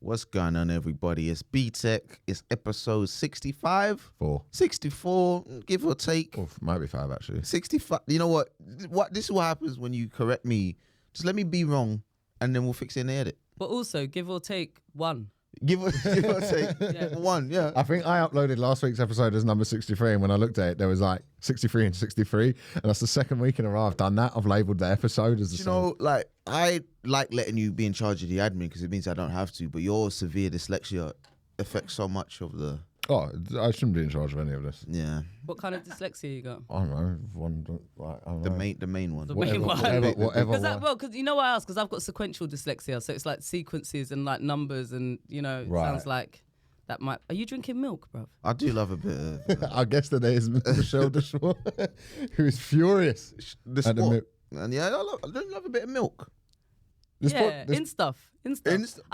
What's going on, everybody? It's B-Tech. It's episode 65? 4. 64, give or take. Or might be 5, actually. 65. You know what? This is what happens when you correct me. Just let me be wrong, and then we'll fix it in the edit. But also, give or take 1. Give or take 1, yeah. I think I uploaded last week's episode as number 63, and when I looked at it, there was like 63 and 63, and that's the second week in a row I've done that. I've labelled the episode as the same. You know, like, I like letting you be in charge of the admin because it means I don't have to, but your severe dyslexia affects so much of the... Oh, I shouldn't be in charge of any of this. Yeah. What kind of dyslexia you got? I don't know. I don't know. The main one. The main one. Whatever. Because you know why I asked? Because I've got sequential dyslexia, so it's like sequences and like numbers, and you know, it sounds like that might. Are you drinking milk, bruv? I do love a bit of... I guess that there is Michelle De Swarte, who is furious the at the sport. milk. And yeah, I don't love a bit of milk. In stuff. I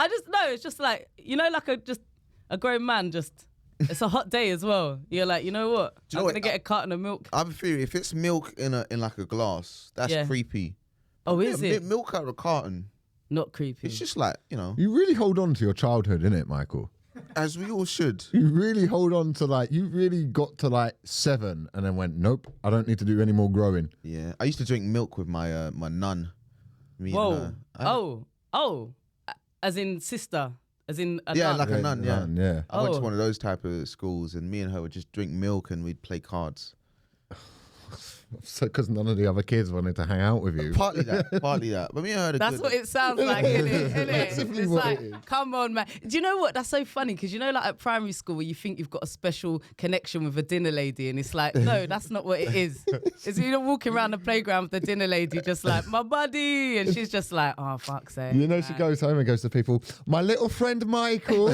just know it's just like, you know, like a grown man just. It's a hot day as well. You're like, you know what? I'm gonna get a carton of milk. I have a theory. If it's milk in like a glass, that's creepy. Oh, is it? Milk out of a carton. Not creepy. It's just like, you know. You really hold on to your childhood, innit, Michael? As we all should. You really hold on to like, you really got to like 7 and then went, nope, I don't need to do any more growing. Yeah. I used to drink milk with my my nun. Whoa. As in sister. As in a nun. Like a nun, yeah. I went to one of those type of schools, and me and her would just drink milk and we'd play cards. So, because none of the other kids wanted to hang out with you. Partly that. But me and her had a That's good... what it sounds like, innit? It's like, it is. come on, man. Do you know what? That's so funny, because you know, like at primary school where you think you've got a special connection with a dinner lady, and it's like, no, that's not what it is. It's you're walking around the playground with the dinner lady, just like, my buddy, and she's just like, oh, fuck's sake. You know, she goes home and goes to people, my little friend Michael,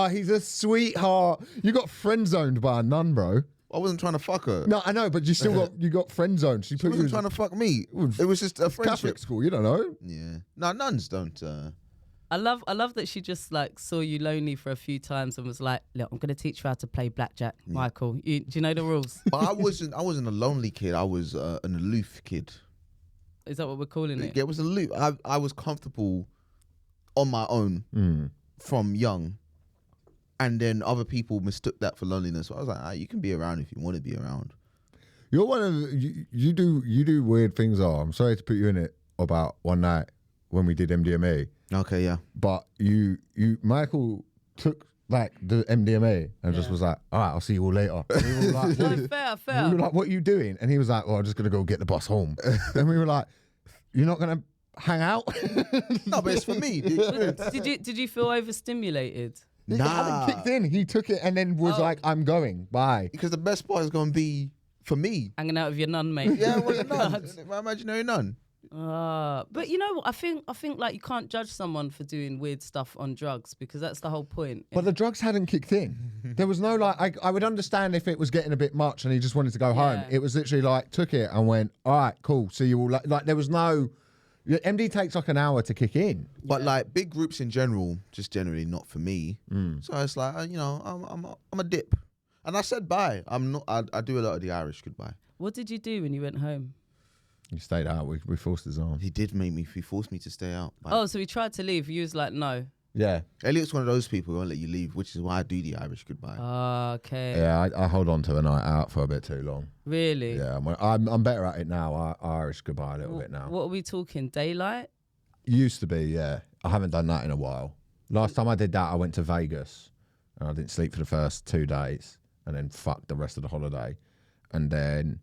he's a sweetheart. You got friend zoned by a nun, bro. I wasn't trying to fuck her. No, I know, but you still got friend zoned. She wasn't trying to fuck me. It was just a friendship. Catholic school, you don't know. Yeah. No, nuns don't. I love that she just like saw you lonely for a few times and was like, look, I'm gonna teach you how to play blackjack, Michael. Do you know the rules? But I wasn't a lonely kid. I was an aloof kid. Is that what we're calling it? Yeah, it was aloof. I was comfortable on my own from young. And then other people mistook that for loneliness. So I was like, you can be around if you want to be around. You're one of you do weird things. I'm sorry to put you in it about one night when we did MDMA. Okay, yeah. But you Michael took like the MDMA and just was like, all right, I'll see you all later. And we were like, No, fair. We were like, what are you doing? And he was like, well, I'm just gonna go get the bus home. And we were like, you're not gonna hang out? No, but it's for me. Did you feel overstimulated? He hadn't kicked in. He took it and then was like, I'm going. Bye. Because the best part is going to be for me. Hanging out with your nun, mate. Yeah, it was a nun. My imaginary nun. But you know what? I think like you can't judge someone for doing weird stuff on drugs, because that's the whole point. But the drugs hadn't kicked in. There was no like, I would understand if it was getting a bit much and he just wanted to go home. It was literally like, took it and went, all right, cool. See you all. Like there was no... MD takes like an hour to kick in. But like big groups in general, just generally not for me. So it's like, you know, I'm a dip. And I said bye. I'm not. I do a lot of the Irish goodbye. What did you do when you went home? You stayed out. We forced his arm. He did make me. He forced me to stay out. Oh, so he tried to leave. You was like, no. Yeah. Elliot's one of those people who won't let you leave, which is why I do the Irish goodbye. Okay. Yeah, I hold on to a night out for a bit too long. Really? Yeah, I'm better at it now. Irish goodbye a little bit now. What are we talking? Daylight? Used to be, yeah. I haven't done that in a while. Last time I did that, I went to Vegas and I didn't sleep for the first 2 days and then fucked the rest of the holiday. And then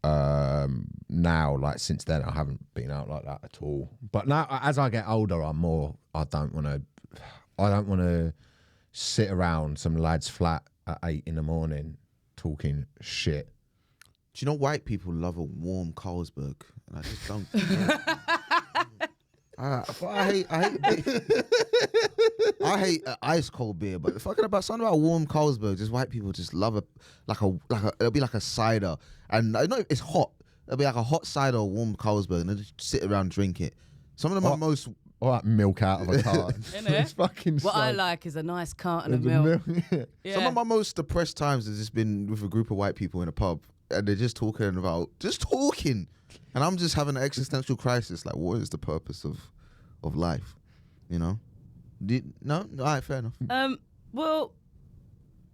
now, like since then, I haven't been out like that at all. But now, as I get older, I'm more. I don't want to sit around some lad's flat at 8 a.m. talking shit. Do you know white people love a warm Carlsberg? And I just don't. I hate ice cold beer, but fucking about something about warm Carlsberg. Just white people just love it'll be like a cider, and I know it's hot. It'll be like a hot cider or warm Carlsberg, and they just sit around and drink it. Some of them are most. Or like milk out of a carton. It's fucking what I like is a nice carton of milk. Yeah. Some of my most depressed times has just been with a group of white people in a pub, and they're just talking. And I'm just having an existential crisis. Like, what is the purpose of life? You know? No? All right, fair enough. Well,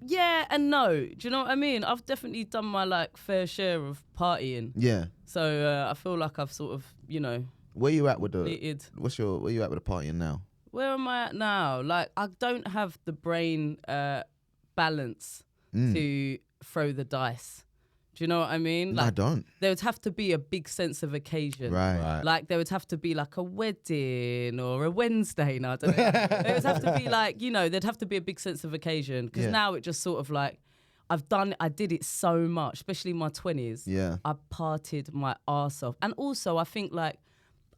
yeah and no. Do you know what I mean? I've definitely done my like fair share of partying. Yeah. So I feel like I've sort of, Where you at with the? completed. Where you at with the partying now? Where am I at now? Like, I don't have the brain balance to throw the dice. Do you know what I mean? No, I don't. There would have to be a big sense of occasion. Right. Like, there would have to be like a wedding or a Wednesday. No, I don't know. There would have to be like, there'd have to be a big sense of occasion. Because now it just sort of like, I did it so much, especially in my 20s. Yeah. I partied my arse off. And also, I think like,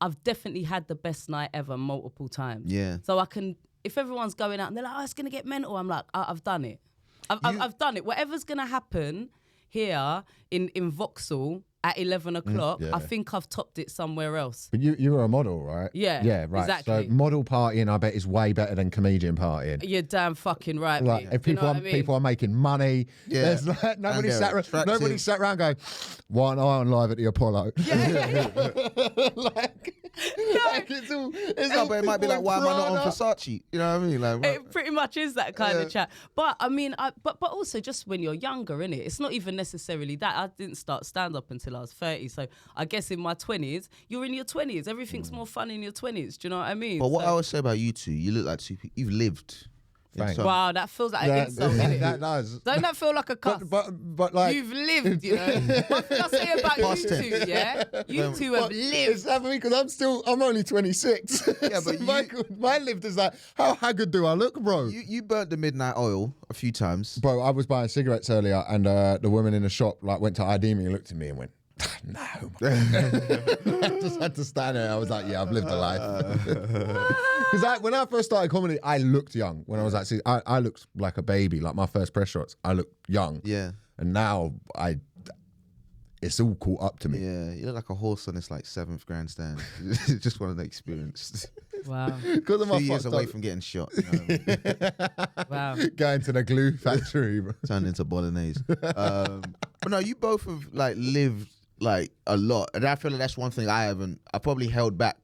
I've definitely had the best night ever multiple times. Yeah. So I can, if everyone's going out and they're like, oh, it's going to get mental, I'm like, I've done it. I've done it. Whatever's going to happen here in Vauxhall at 11 o'clock, I think I've topped it somewhere else. But you were a model, right? Yeah. Yeah, right. Exactly. So model partying, I bet, is way better than comedian partying. You're damn fucking right, Like, mate. if Do you know what I mean? people are making money, there's like, nobody sat around going, one eye on live at the Apollo. Yeah. Like it's all But it might be like, why am I not on Versace? You know what I mean? Like, It pretty much is that kind of chat. But I mean, but also just when you're younger, innit? It's not even necessarily that. I didn't start stand up until I was 30. So I guess in my 20s, you're in your 20s. Everything's more fun in your 20s. Do you know what I mean? But what I would say about you two, you look like two people. You've lived. Thanks. Wow, that feels like an insult, innit? That does. Don't that feel like a cuss? But like You've lived, you know. What thing I say about Past you tense. two, yeah? You two have lived. It's happening because I'm only 26. Yeah, but my lived is like, how haggard do I look, bro? You burnt the midnight oil a few times. Bro, I was buying cigarettes earlier, and the woman in the shop like went to ID me and looked at me and went, no. I just had to stand there. I was like, yeah, I've lived a life. Because when I first started comedy, I looked young. When I was like, see, I looked like a baby. Like my first press shots, I looked young. Yeah. And now it's all caught up to me. Yeah, you look like a horse on this like 7th grandstand. Just one of the experience. Wow. Because of 2 my years fucked away up- from getting shot. You know what I mean? Wow. going to the glue factory, bro. Turned into bolognese. But no, you both have like lived like a lot, and I feel like that's one thing I probably held back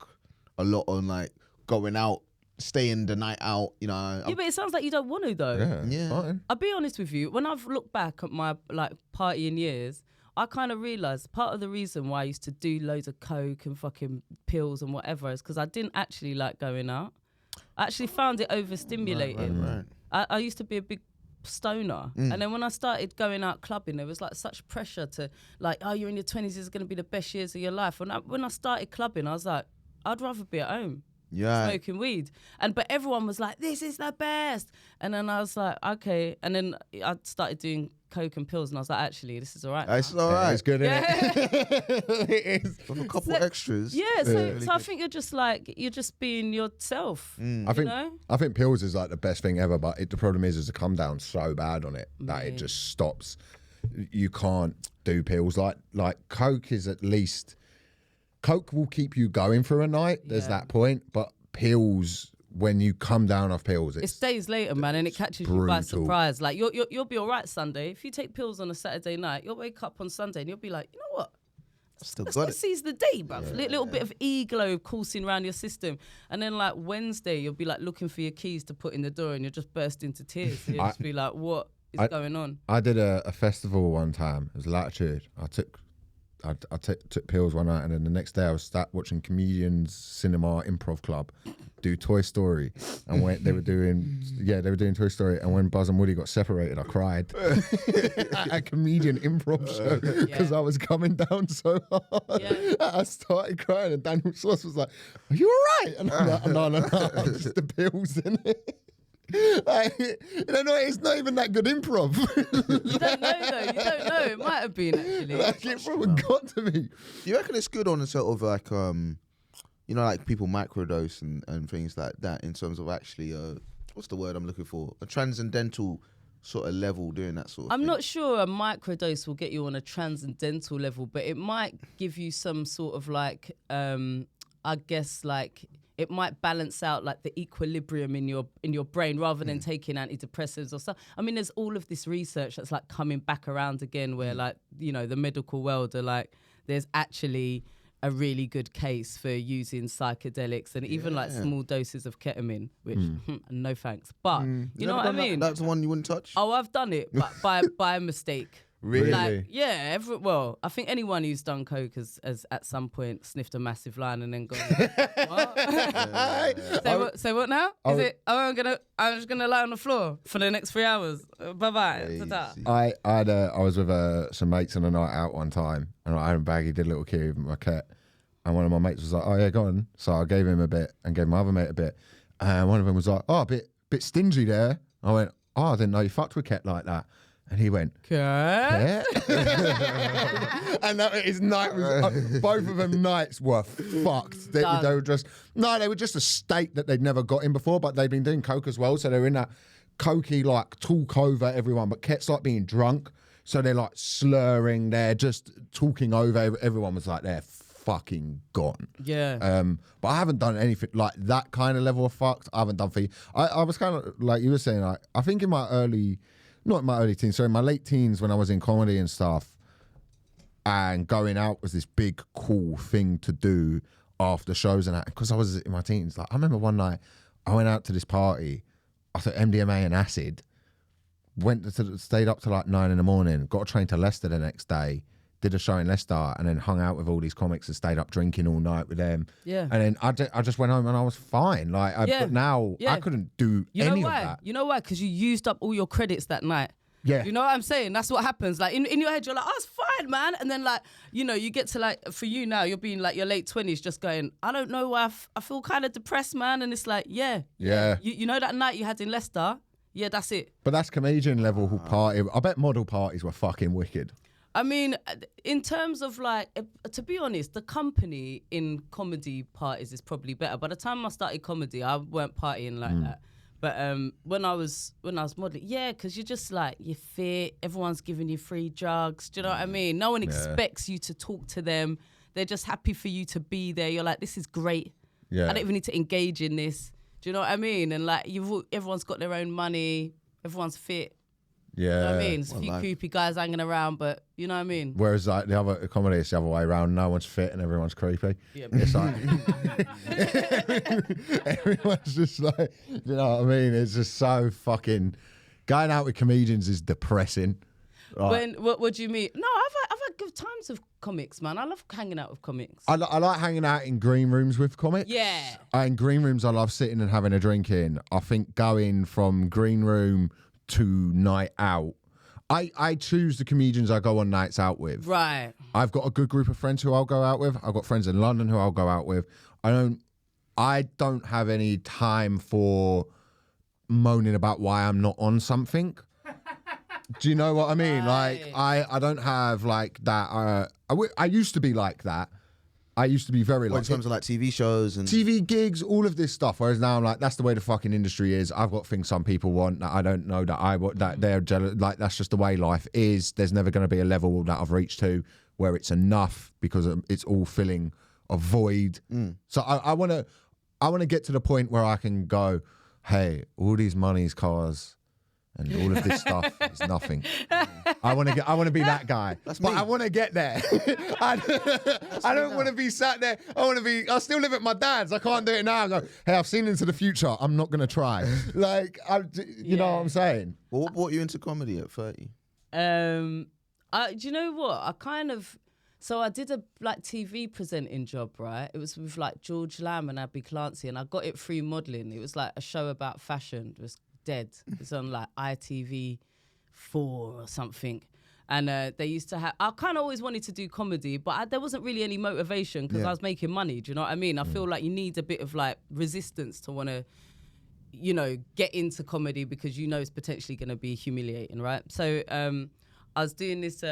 a lot on like going out, staying the night out. You know. Yeah, but it sounds like you don't want to though. Yeah. Fine. I'll be honest with you. When I've looked back at my like partying years, I kind of realised part of the reason why I used to do loads of coke and fucking pills and whatever is because I didn't actually like going out. I actually found it overstimulating. Right. I used to be a big stoner, and then when I started going out clubbing, there was like such pressure to like, oh, you're in your 20s, this is going to be the best years of your life. When I started clubbing, I was like, I'd rather be at home. Yeah. Smoking weed, but everyone was like, this is the best, and then I was like, okay, and then I started doing coke and pills, and I was like, actually, this is all right. It's all right. It's good, Yeah. it is. With a couple extras. Yeah, so I think you're just being yourself. I think pills is like the best thing ever, but the problem is I come down so bad on it that it just stops. You can't do pills like coke is at least. Coke will keep you going for a night. There's that point, but pills, when you come down off pills, It stays later, man, and it catches you by surprise. Like you'll be all right Sunday. If you take pills on a Saturday night, you'll wake up on Sunday and you'll be like, you know what? Let's seize the day, bruv. Little bit of e-glow coursing around your system. And then like Wednesday, you'll be like looking for your keys to put in the door and you'll just burst into tears. You'll just be like, what is going on? I did a festival one time. It was Latitude. I took pills one night, and then the next day I was start watching Comedians Cinema Improv Club do Toy Story, and when they were doing Toy Story, and when Buzz and Woody got separated, I cried at a comedian improv show because I was coming down so hard. Yeah. I started crying, and Daniel Sloss was like, "Are you all right?" And I'm like, "No, just the pills in it." Like, it's not even that good improv. You don't know though. You don't know. It might have been actually. Like, it probably got to me. Do you reckon it's good on a sort of like like people microdose and things like that in terms of actually what's the word I'm looking for? A transcendental sort of level doing that sort of thing? I'm not sure a microdose will get you on a transcendental level, but it might give you some sort of like I guess like it might balance out like the equilibrium in your brain rather than taking antidepressants or stuff. I mean, there's all of this research that's like coming back around again where like, you know, the medical world are like, there's actually a really good case for using psychedelics and even like small doses of ketamine, which no thanks. But you know what I mean? That's the one you wouldn't touch? Oh, I've done it, but by mistake. Really? Like, yeah, well, I think anyone who's done coke has at some point sniffed a massive line and then gone, what? Say what now? I'm just gonna lie on the floor for the next 3 hours. Bye-bye. Ta-ta. I was with some mates on a night out one time, and I had a baggie, did a little cube with my cat, and one of my mates was like, "Oh yeah, go on." So I gave him a bit and gave my other mate a bit, and one of them was like, "Oh, a bit stingy there." I went, "Oh, I didn't know you fucked with cat like that." And he went, "Yeah." And his night was, both of them nights were fucked. They were just, they were just a state that they'd never got in before, but they'd been doing coke as well. So they were in that cokey, like, talk over everyone, but Ket's like being drunk. So they're like slurring, they're just talking over. Everyone was like, they're fucking gone. Yeah. But I haven't done anything like that kind of level of fucked. I haven't done for you. I was kind of, like you were saying, like, I think in my not my early teens, sorry, my late teens when I was in comedy and stuff, and going out was this big cool thing to do after shows and that. Because I was in my teens, like I remember one night I went out to this party, I took MDMA and acid, stayed up till like 9 a.m, got a train to Leicester the next day, did a show in Leicester, and then hung out with all these comics and stayed up drinking all night with them. Yeah. And then I just went home and I was fine. Like, but now I couldn't do any of that. You know why? Because you used up all your credits that night. Yeah. You know what I'm saying? That's what happens. Like in your head, you're like, oh, it's fine, man. And then like, you know, you get to like, for you now, you're being like your late 20s just going, I don't know why I feel kind of depressed, man. And it's like, yeah. You know that night you had in Leicester? Yeah, that's it. But that's comedian level who party. I bet model parties were fucking wicked. I mean, in terms of like, to be honest, the company in comedy parties is probably better. By the time I started comedy, I weren't partying like that. But when I was modelling, yeah, because you're just like, you're fit, everyone's giving you free drugs. Do you know what I mean? No one expects you to talk to them. They're just happy for you to be there. You're like, this is great. Yeah. I don't even need to engage in this. Do you know what I mean? And like, everyone's got their own money. Everyone's fit. Yeah. You know what I mean? There's a few creepy guys hanging around, but you know what I mean? Whereas like the other comedy is the other way around. No one's fit and everyone's creepy. Yeah, it's like everyone's just like, you know what I mean? It's just so fucking, going out with comedians is depressing. Right. What do you mean? No, I've had good times with comics, man. I love hanging out with comics. I like hanging out in green rooms with comics. Yeah. In green rooms, I love sitting and having a drink in. I think going from green room to night out, I choose the comedians I go on nights out with. Right. I've got a good group of friends who I'll go out with. I've got friends in London who I'll go out with. I don't have any time for moaning about why I'm not on something. Do you know what I mean? Right. Like, I don't have like that. I used to be like that. I used to be very like... in terms of like TV shows and... TV gigs, all of this stuff. Whereas now I'm like, that's the way the fucking industry is. I've got things some people want that I don't know that they're jealous. Like, that's just the way life is. There's never going to be a level that I've reached to where it's enough because it's all filling a void. So I want to get to the point where I can go, hey, all these monies, cars... and all of this stuff is nothing. I want to be that guy. But I want to get there. I don't want to be sat there. I still live at my dad's. I can't do it now. I go, hey, I've seen into the future. I'm not going to try. Like, you know what I'm saying? Well, what brought you into comedy at 30? Do you know what? So I did a like TV presenting job, right? It was with like George Lamb and Abby Clancy, and I got it through modelling. It was like a show about fashion. It was dead. It's on like ITV4 or something. And they used to have... I kind of always wanted to do comedy, but there wasn't really any motivation because I was making money. Do you know what I mean? I feel like you need a bit of like resistance to want to, you know, get into comedy because you know it's potentially going to be humiliating, right? So I was doing this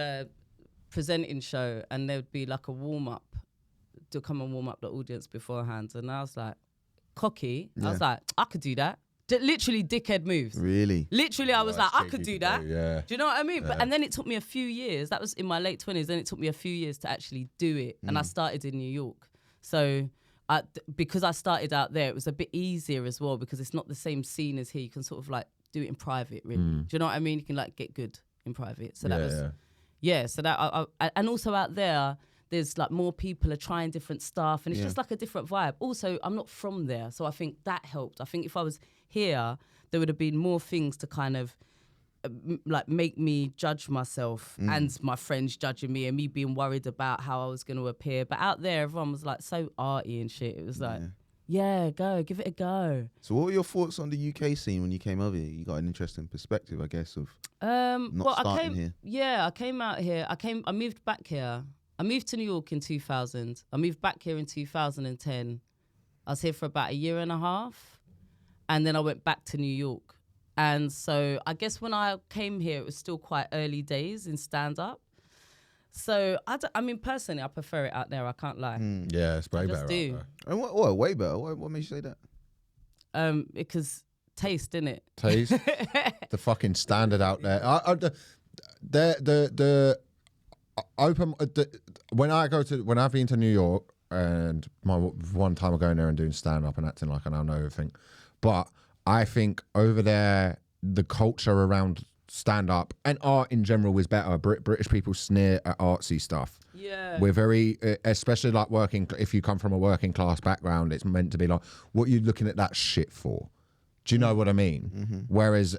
presenting show and there would be like a warm-up to come and warm up the audience beforehand. And I was like, cocky. I was like, I could do that. Literally dickhead moves. Really? Literally, I was like, I could do that. Yeah. Do you know what I mean? Yeah. And then it took me a few years. That was in my late 20s. Then it took me a few years to actually do it. And I started in New York. So because I started out there, it was a bit easier as well because it's not the same scene as here. You can sort of like do it in private, really. Do you know what I mean? You can like get good in private. So that was... Yeah, so that... and also out there, there's like more people are trying different stuff, and it's just like a different vibe. Also, I'm not from there, so I think that helped. I think if I was here, there would have been more things to kind of like make me judge myself and my friends judging me and me being worried about how I was going to appear. But out there, everyone was like so arty and shit. It was like, yeah, go, give it a go. So what were your thoughts on the UK scene when you came over here? You got an interesting perspective, I guess, of starting here. Yeah, I came out here. I moved back here. I moved to New York in 2000. I moved back here in 2010. I was here for about a year and a half. And then I went back to New York. And so I guess when I came here, it was still quite early days in stand-up. So, I mean, personally, I prefer it out there. I can't lie. Yeah, it's way better out do. there. And what way better? What made you say that? Because taste, innit? Taste, the fucking standard out there. When I've been to New York, and my one time I'm going there and doing stand-up and acting like I now know everything, but I think over there, the culture around stand-up and art in general is better. British people sneer at artsy stuff. Yeah. We're very, especially like if you come from a working class background, it's meant to be like, what are you looking at that shit for? Do you know what I mean? Mm-hmm. Whereas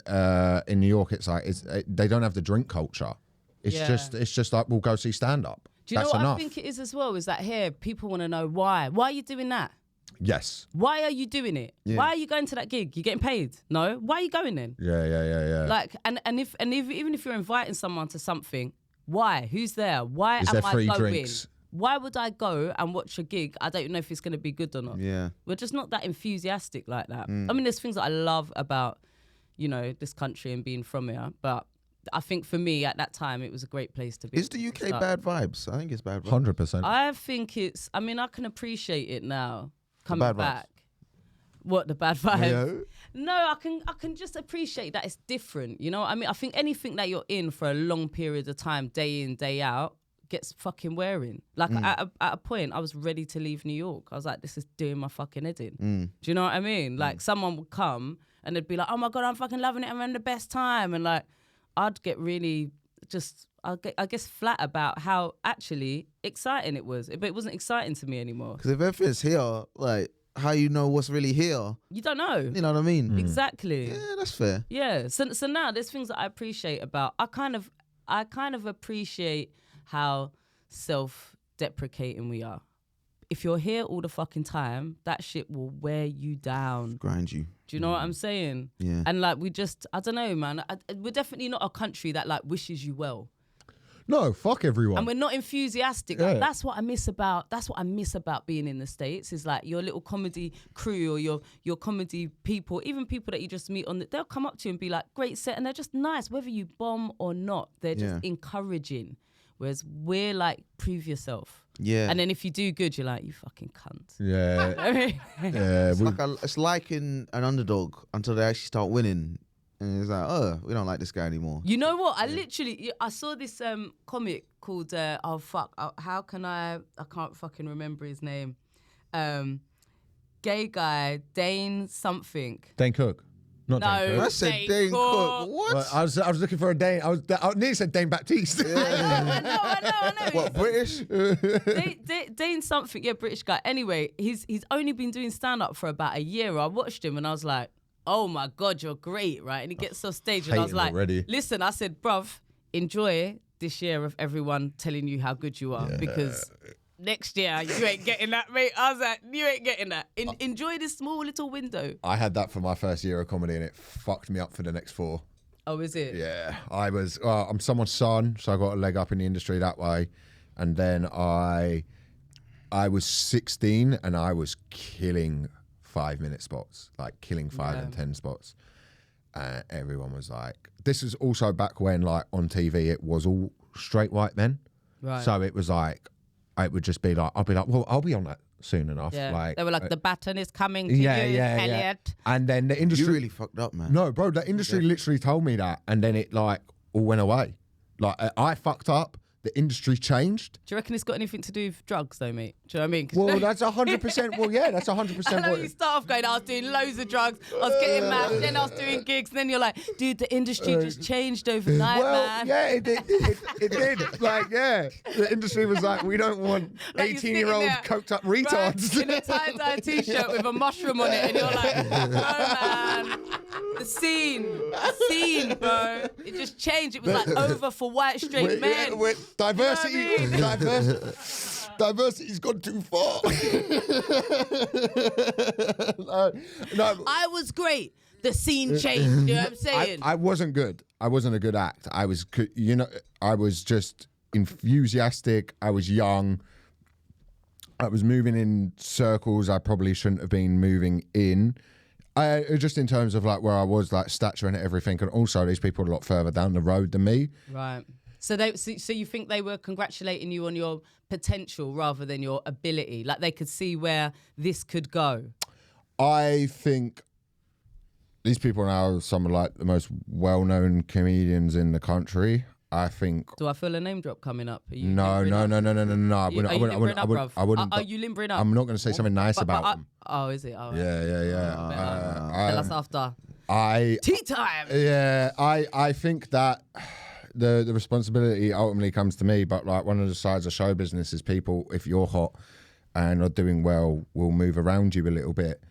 in New York, it's like, they don't have the drink culture. It's just like, we'll go see stand-up. Do you That's know what enough. I think it is as well? Is that here, people want to know why. Why are you doing that? Yes. Why are you doing it? Yeah. Why are you going to that gig? You getting paid? No. Why are you going then? Yeah. Like, even if you're inviting someone to something, why? Who's there? Why Is am there I free going? drinks? Why would I go and watch a gig? I don't know if it's going to be good or not. Yeah. We're just not that enthusiastic like that. I mean, there's things that I love about, this country and being from here, but I think for me at that time, it was a great place to be. Is the UK bad vibes? I think it's bad vibes. 100%. I think I can appreciate it now. Coming bad vibes. back. What, the bad vibes? Yeah. No, I can just appreciate that it's different. You know what I mean? I think anything that you're in for a long period of time, day in, day out, gets fucking wearing. Like at a point, I was ready to leave New York. I was like, this is doing my fucking head in. Do you know what I mean? Like someone would come and they'd be like, oh my God, I'm fucking loving it. I'm having the best time. And like, I'd get really I guess flat about how actually exciting it was. But it wasn't exciting to me anymore. Because if everything's here, like, how you know what's really here? You don't know. You know what I mean? Exactly. Yeah, that's fair. Yeah. So now there's things that I appreciate about. I kind of appreciate how self-deprecating we are. If you're here all the fucking time, that shit will wear you down. Grind you. Do you know what I'm saying? Yeah. And like I don't know, man. We're definitely not a country that like wishes you well. No, fuck everyone. And we're not enthusiastic. Yeah. Like, that's what I miss about being in the States is like your little comedy crew or your comedy people, even people that you just meet they'll come up to you and be like, great set, and they're just nice, whether you bomb or not. They're just encouraging. Whereas we're like, prove yourself. Yeah. And then if you do good, you're like, you fucking cunt. Yeah. I mean, Yeah. It's like in an underdog until they actually start winning. And it's like, oh, we don't like this guy anymore. you know what? I saw this comic called, how can I can't fucking remember his name. Gay guy, Dane something. Dane Cook. Not No. Dane Cook. I said Dane Cook. What? Well, I was looking for a Dane. I nearly said Dane Baptiste. I know. What, British? Dane something, yeah, British guy. Anyway, he's only been doing stand-up for about a year. I watched him and I was like, oh my God, you're great, right? And he gets off stage and I was Hating like, already. listen, I said, bruv, enjoy this year of everyone telling you how good you are because next year you ain't getting that, mate. I was like, you ain't getting that. Enjoy this small little window. I had that for my first year of comedy and it fucked me up for the next 4. Oh, is it? Yeah, I'm someone's son, so I got a leg up in the industry that way. And then I was 16 and I was killing 5-minute spots, like killing 5 and 10 spots. Everyone was like, this is also back when like on TV, it was all straight white men. Right. So it was like, it would just be like, I'll be like, well, I'll be on that soon enough. Yeah. Like, They were like, the baton is coming to you, Elliot. And then the industry... You really fucked up, man. No, bro, the industry literally told me that. And then it like all went away. Like I fucked up. the industry changed. Do you reckon it's got anything to do with drugs, though, mate? Do you know what I mean? 'Cause Well, that's 100%. Well, yeah, that's 100% I know what. you start off going, I was doing loads of drugs, I was getting mad, then I was doing gigs, and then you're like, dude, the industry just changed overnight, Well, man. yeah, it did. It did. Like, yeah, the industry was like, we don't want Like, you're 18-year-old sitting there, coked up right, retards. in a tie-dye t-shirt with a mushroom on it, and you're like, oh, man. The scene, bro. It just changed. It was like over for white straight men. Diversity, You know what diversity's gone too far. no, I was great. The scene changed. You know what I'm saying? I wasn't good. I wasn't a good act. I was, I was just enthusiastic. I was young. I was moving in circles I probably shouldn't have been moving in. Just in terms of like where I was, like stature and everything, and also these people are a lot further down the road than me. Right. So you think they were congratulating you on your potential rather than your ability? Like they could see where this could go? I think these people now are some of like the most well-known comedians in the country. I think. Do I feel a name drop coming up? Are you No. limbering up? I Are you limbering up, bruv? I wouldn't. Are you limbering up? I'm not going to say something nice about them. Oh, is it? Oh, Yeah. Tell us after. Tea time. Yeah, I think that the responsibility ultimately comes to me, but like one of the sides of show business is people, if you're hot and are doing well, will move around you a little bit.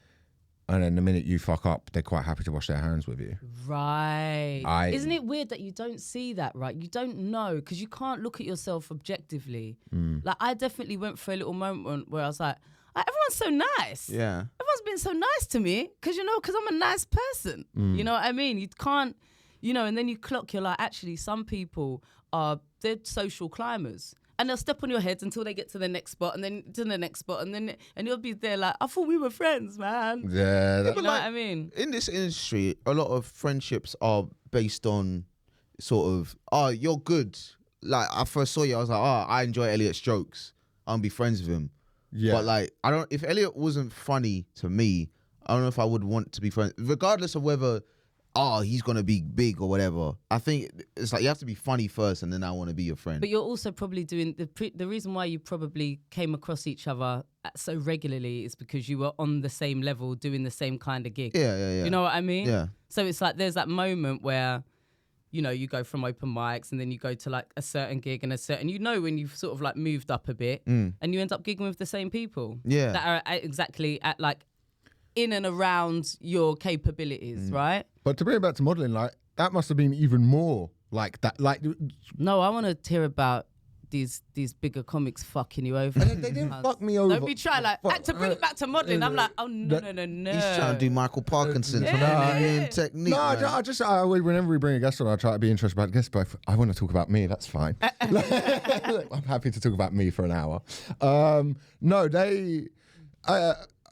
And then the minute you fuck up, they're quite happy to wash their hands with you. Right. Isn't it weird that you don't see that, right? You don't know because you can't look at yourself objectively. Like I definitely went through a little moment where I was like, everyone's so nice. Yeah. Everyone's been so nice to me because I'm a nice person. You know what I mean? You can't, and then you clock, you're like, actually, some people they're social climbers. And they'll step on your heads until they get to the next spot, and then to the next spot, and you'll be there like, I thought we were friends, man. Yeah. You know what I mean? In this industry, a lot of friendships are based on sort of, oh, you're good. Like, I first saw you, I was like, oh, I enjoy Elliot's jokes. I want to be friends with him. Yeah. But like, if Elliot wasn't funny to me, I don't know if I would want to be friends, regardless of whether, he's going to be big or whatever. I think it's like you have to be funny first and then I want to be your friend. But you're also probably doing, the reason why you probably came across each other so regularly is because you were on the same level doing the same kind of gig. Yeah. You know what I mean? Yeah. So it's like there's that moment where, you go from open mics and then you go to like a certain gig and when you've sort of like moved up a bit and you end up gigging with the same people. Yeah. That are exactly at like in and around your capabilities, right? But to bring it back to modelling, like that must have been even more like that. Like, No, I want to hear about these bigger comics fucking you over. they didn't fuck me over. Don't be trying to bring it back to modelling. I'm like, oh no. He's trying to do Michael Parkinson technique. No, I whenever we bring a guest on, I try to be interested about the guest, but if I want to talk about me, that's fine. I'm happy to talk about me for an hour.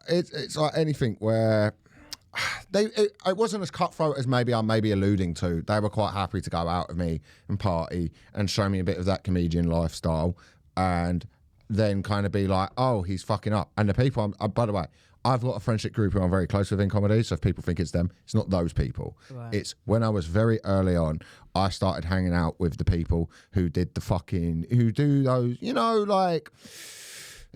It's like anything where it wasn't as cutthroat as maybe I'm alluding to. They were quite happy to go out with me and party and show me a bit of that comedian lifestyle and then kind of be like, oh, he's fucking up. And the people, by the way, I've got a friendship group who I'm very close with in comedy, so if people think it's them, it's not those people. Right. It's when I was very early on, I started hanging out with the people who did who do those, like...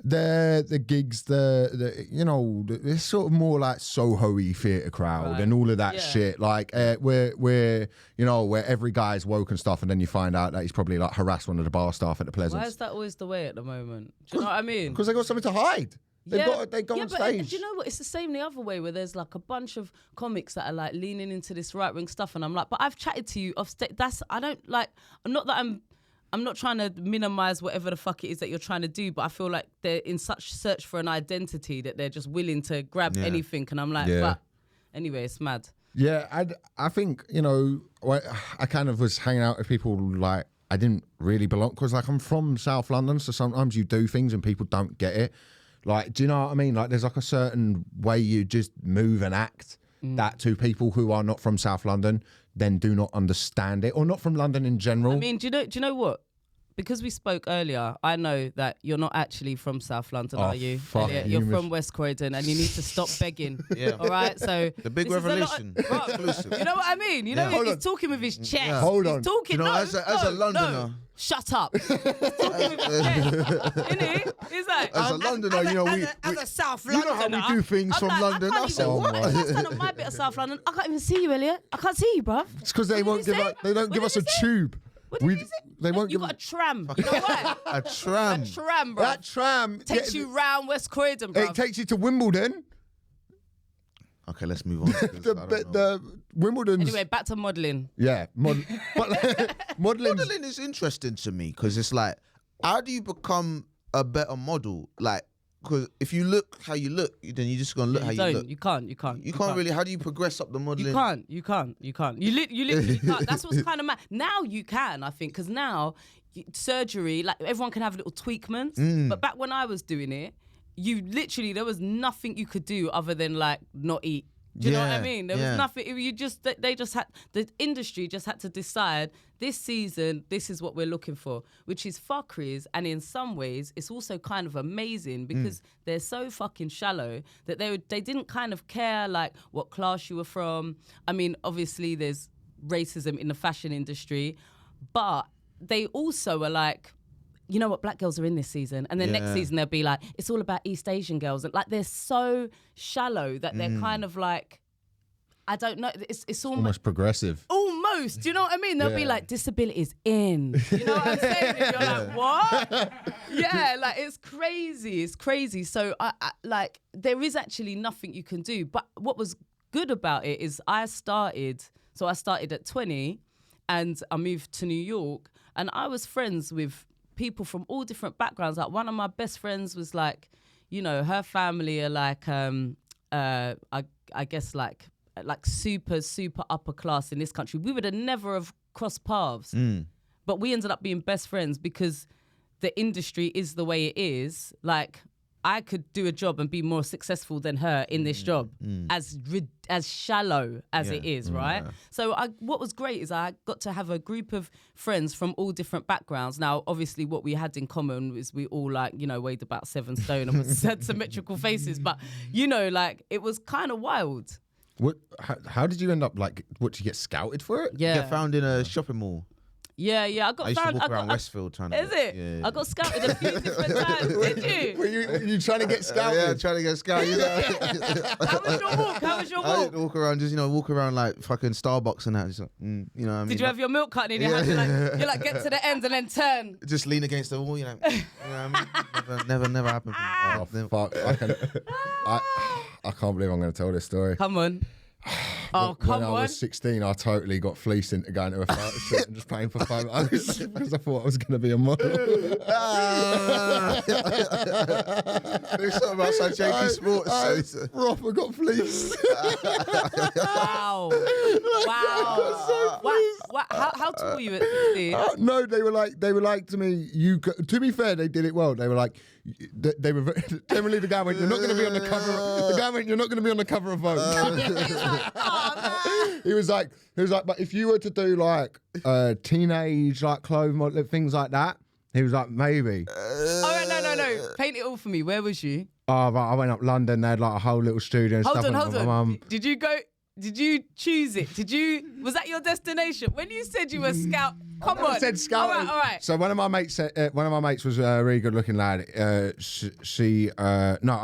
the gigs, it's sort of more like Soho-y theatre crowd and all of that shit. Like where every guy's woke and stuff, and then you find out that he's probably like harassed one of the bar staff at the Pleasance. Why is that always the way at the moment? Do you know what I mean? Because they got something to hide. They go on but stage. Do you know what? It's the same the other way where there's like a bunch of comics that are like leaning into this right wing stuff, and I'm like, but I've chatted to you off stage. I'm not trying to minimize whatever the fuck it is that you're trying to do, but I feel like they're in such search for an identity that they're just willing to grab anything. And I'm like, but anyway, it's mad. Yeah, I think, I kind of was hanging out with people like I didn't really belong because like I'm from South London, so sometimes you do things and people don't get it. Like, do you know what I mean? Like there's like a certain way you just move and act that to people who are not from South London then do not understand it, or not from London in general. I mean, do you know what? because we spoke earlier, I know that you're not actually from South London, are you? Fuck Elliot? you, You're from West Croydon, and you need to stop begging. Yeah. All right. So The big this is a lot revelation. of- Bruv, Exclusive. you know what I mean? You know, Yeah. he's talking with his chest. Yeah. Hold on. He's talking. You know, no, as a Londoner. no, shut up. He's talking with his chest. Innit? He's like, As a Londoner, you know, as a South you know Londoner. how we do things I'm from like, London. I can't I said, even, what? That's kind of my bit of South London. I can't even see you, Elliot. I can't see you, bruv. It's because they What won't did give he us. say? They don't What give did us he a say? tube. What did you say? They won't You give. got a tram. You know why? A tram. A tram, bro. That tram Takes you round West Croydon, bro. It takes you to Wimbledon. Okay, let's move on. 'cause I don't know. The Wimbledon's. Anyway, back to modelling. Yeah, but modeling. Modeling is interesting to me because it's like, how do you become a better model? Like, because if you look how you look, then you're just gonna look how you look. You can't. You can't really. How do you progress up the modeling? You can't. You literally can't. That's what's kind of mad. Now you can, I think, because now surgery, like everyone can have little tweakments. But back when I was doing it, you literally, there was nothing you could do other than like not eat. Do you know what I Yeah, mean? There yeah. was nothing. The industry just had to decide this season, this is what we're looking for, which is fuckeries. And in some ways, it's also kind of amazing because they're so fucking shallow that they didn't kind of care like what class you were from. I mean, obviously there's racism in the fashion industry, but they also are like, you know what, black girls are in this season. And then next Yeah. season they'll be like, it's all about East Asian girls. And like they're so shallow that they're kind of like, I don't know, it's Almost progressive. almost, do you know what I mean? They'll be Yeah. like, disability is in. You know what I'm saying? And you're like, what? Yeah, like it's crazy. So I like, there is actually nothing you can do. But what was good about it is I started at 20 and I moved to New York and I was friends with people from all different backgrounds. Like one of my best friends was like, you know, her family are like, I guess like super upper class in this country. We would have never have crossed paths, but we ended up being best friends because the industry is the way it is. Like I could do a job and be more successful than her in this job, as shallow as it is, right? So what was great is I got to have a group of friends from all different backgrounds. Now, obviously, what we had in common was we all like, you know, weighed about 7 stone and had symmetrical faces, but you know, like it was kind of wild. What? How did you end up like? What, did you get scouted for it? Yeah, Get found in a shopping mall. yeah. I got I used to found. walk I around got, Westfield trying to. is it? Yeah. I got scouted a few different times. Did Were you? you trying to get scouted? Yeah, trying to get scouted. You know? How was your walk? How was your I walk? didn't walk around like fucking Starbucks and that. Just like, you know what I mean? Did you have your milk carton in your hand? You like get to the end and then turn. Just lean against the wall, you know? You know what I mean? Never happened. Oh fuck! I can't believe I'm going to tell this story. Come on. Oh, come When I on. was 16, I totally got fleeced into going to a photo shoot and just paying for photos because I thought I was going to be a model. There's something about such JP Sports. Proper got fleeced. Wow. How tall were you at 16? No, they were like to me. To be fair, they did it well. They were like, they were generally the guy went, you're not going to be on the cover. The guy went, you're not going to be on the cover of Vogue. He was like, but if you were to do like teenage like clothes model things like that, he was like, maybe. Oh, no. Paint it all for me. Where was you? Oh, but I went up London. They had like a whole little studio and stuff. Hold and my on. mum- Did you go? Did you choose it? Was that your destination? When you said you were scout, come on. I said scout. All right. So one of my mates was a really good looking lad. I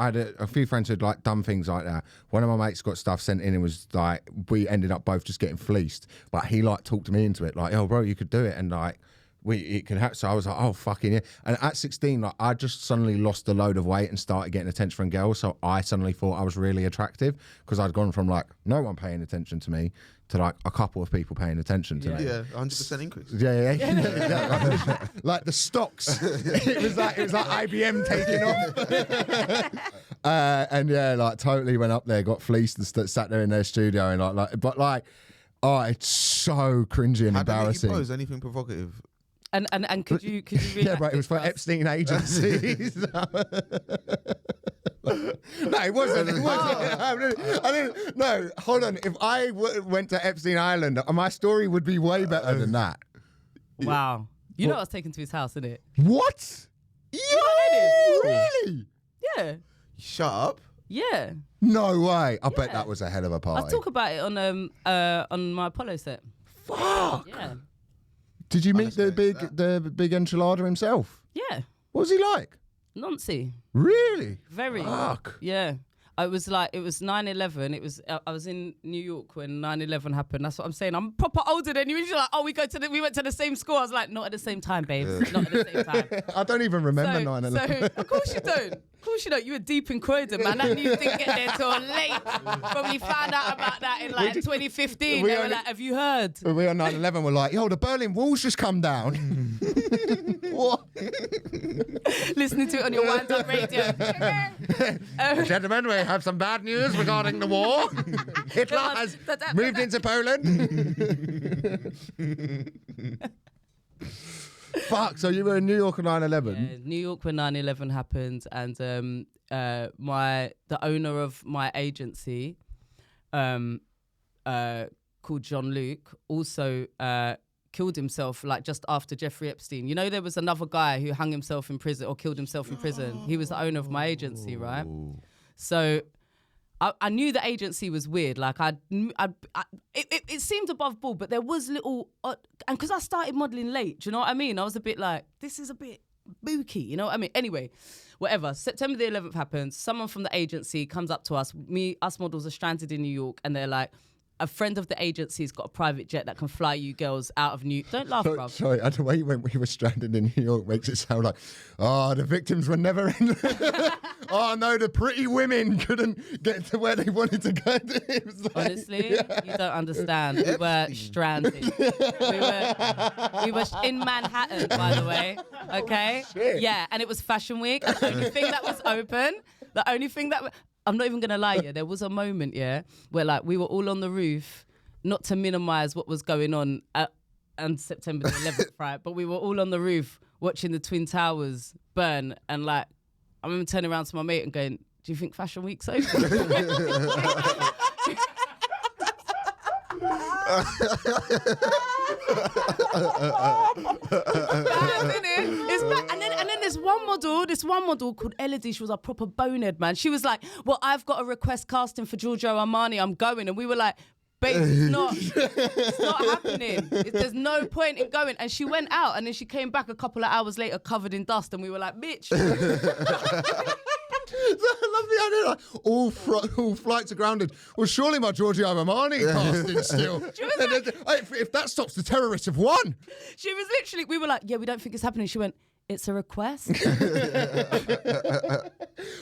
had a few friends who'd like done things like that. One of my mates got stuff sent in and was like, we ended up both just getting fleeced. But he like talked me into it, like, oh bro, you could do it, and like. It can happen. So I was like, oh, fucking yeah. And at 16, like, I just suddenly lost a load of weight and started getting attention from girls. So I suddenly thought I was really attractive because I'd gone from like no one paying attention to me to like a couple of people paying attention to me. Yeah, 100% increase. Yeah. Like the stocks. it was like IBM taking off. And yeah, like totally went up there, got fleeced and sat there in their studio and oh, it's so cringy and How did embarrassing. you pose? Anything provocative? And could you really Yeah, but it was for Epstein agencies. No, it wasn't. I didn't. No, hold on. If I went to Epstein Island, my story would be way better than that. Wow. You know I was taken to his house, innit? What? You know Really? Yeah. Shut up. Yeah. No way. I bet Yeah. that was a hell of a I party. talk about it on my Apollo set. Fuck. Yeah. Did you meet the Honestly, big enchilada himself? Yeah. What was he like? Nancy. Really? Very. Fuck. Yeah. It was 9/11. I was in New York when 9/11 happened. That's what I'm saying. I'm proper older than you. You're like, oh, we went to the same school. I was like, not at the same time, babes. Not at the same time. I don't even remember 9/11. So, of course you don't. Of course you don't. You were deep in Croydon, man. That news didn't get there till late. Probably found out about that in 2015. They were like, have you heard? When we were on 9/11, we're like, yo, the Berlin Wall's just come down. What? Listening to it on your wind up radio. Gentlemen, we have some bad news regarding the war. Hitler has moved into Poland. Fuck, so you were in New York on 9/11? Yeah, New York when 9/11 happened, and the owner of my agency, called John Luke, also killed himself like just after Jeffrey Epstein. You know, there was another guy who hung himself in prison or killed himself in prison. He was the owner of my agency, right? So I knew the agency was weird. Like it seemed above board, but there was little, and because I started modelling late, do you know what I mean? I was a bit like, this is a bit booky, you know what I mean? Anyway, whatever. September the 11th happens. Someone from the agency comes up to us. Us models are stranded in New York, and they're like, a friend of the agency's got a private jet that can fly you girls out of New. Don't laugh, bruv. Sorry, the way you went, we were stranded in New York makes it sound like, oh, the victims were never in. Oh no, the pretty women couldn't get to where they wanted to go. It was like, Honestly, you don't understand. We were stranded. We were in Manhattan, by the way. Okay. Shit. Yeah, and it was Fashion Week. And the only thing that was open, I'm not even gonna lie, yeah. There was a moment, yeah, where like we were all on the roof, not to minimise what was going on on September the 11th, right? But we were all on the roof watching the Twin Towers burn, and like I remember turning around to my mate and going, "Do you think Fashion Week's open?" It's bad. And then this one model called Elodie, she was a proper bonehead, man. She was like, well, I've got a request casting for Giorgio Armani, I'm going. And we were like, babe, it's not happening. There's no point in going. And she went out, and then she came back a couple of hours later covered in dust, and we were like, bitch. I love the idea. Like, all flights are grounded. Well, surely my Giorgio Armani casting still. If that stops the terrorists have won. She was literally, we were like, yeah, we don't think it's happening. She went, it's a request.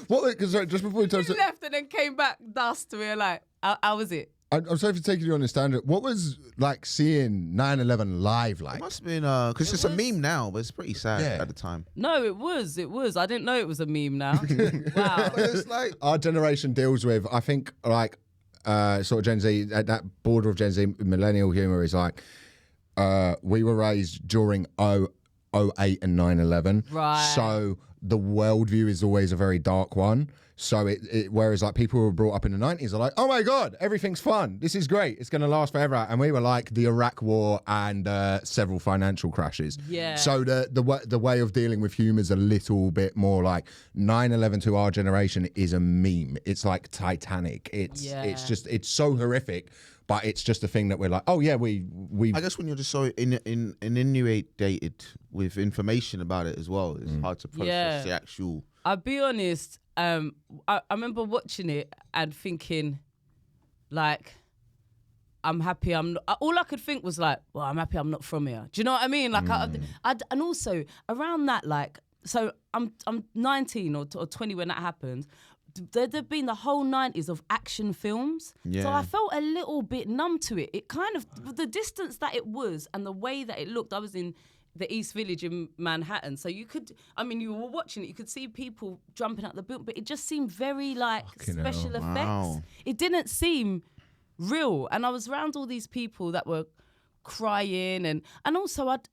What? Because just before we She left and then came back dust. We were like, how was it? I'm sorry for taking you on this tangent. What was like seeing 9/11 live like? It must have been because it's a meme now, but it's pretty sad at the time. No, it was. I didn't know it was a meme now. Wow. It's like Our generation deals with, I think, like sort of Gen Z, at that border of Gen Z, millennial humor is like, we were raised during 08 and 9/11. Right. So the worldview is always a very dark one. So whereas like people who were brought up in the 90s are like, oh my God, everything's fun. This is great. It's going to last forever. And we were like the Iraq War and several financial crashes. Yeah. So the way of dealing with humor is a little bit more like 9/11 to our generation is a meme. It's like Titanic. It's so horrific. But it's just a thing that we're like, oh yeah, we. I guess when you're just so inundated with information about it as well, it's hard to process the actual. I'll be honest. I remember watching it and thinking, like, I'm happy. All I could think was like, well, I'm happy I'm not from here. Do you know what I mean? Like, and also around that, like, so I'm 19 or 20 when that happened. There'd been the whole 90s of action films. Yeah. So I felt a little bit numb to it. It kind of, the distance that it was and the way that it looked, I was in the East Village in Manhattan. So you were watching it, you could see people jumping out the building, but it just seemed very like special effects. Wow. It didn't seem real. And I was around all these people that were crying and also I'd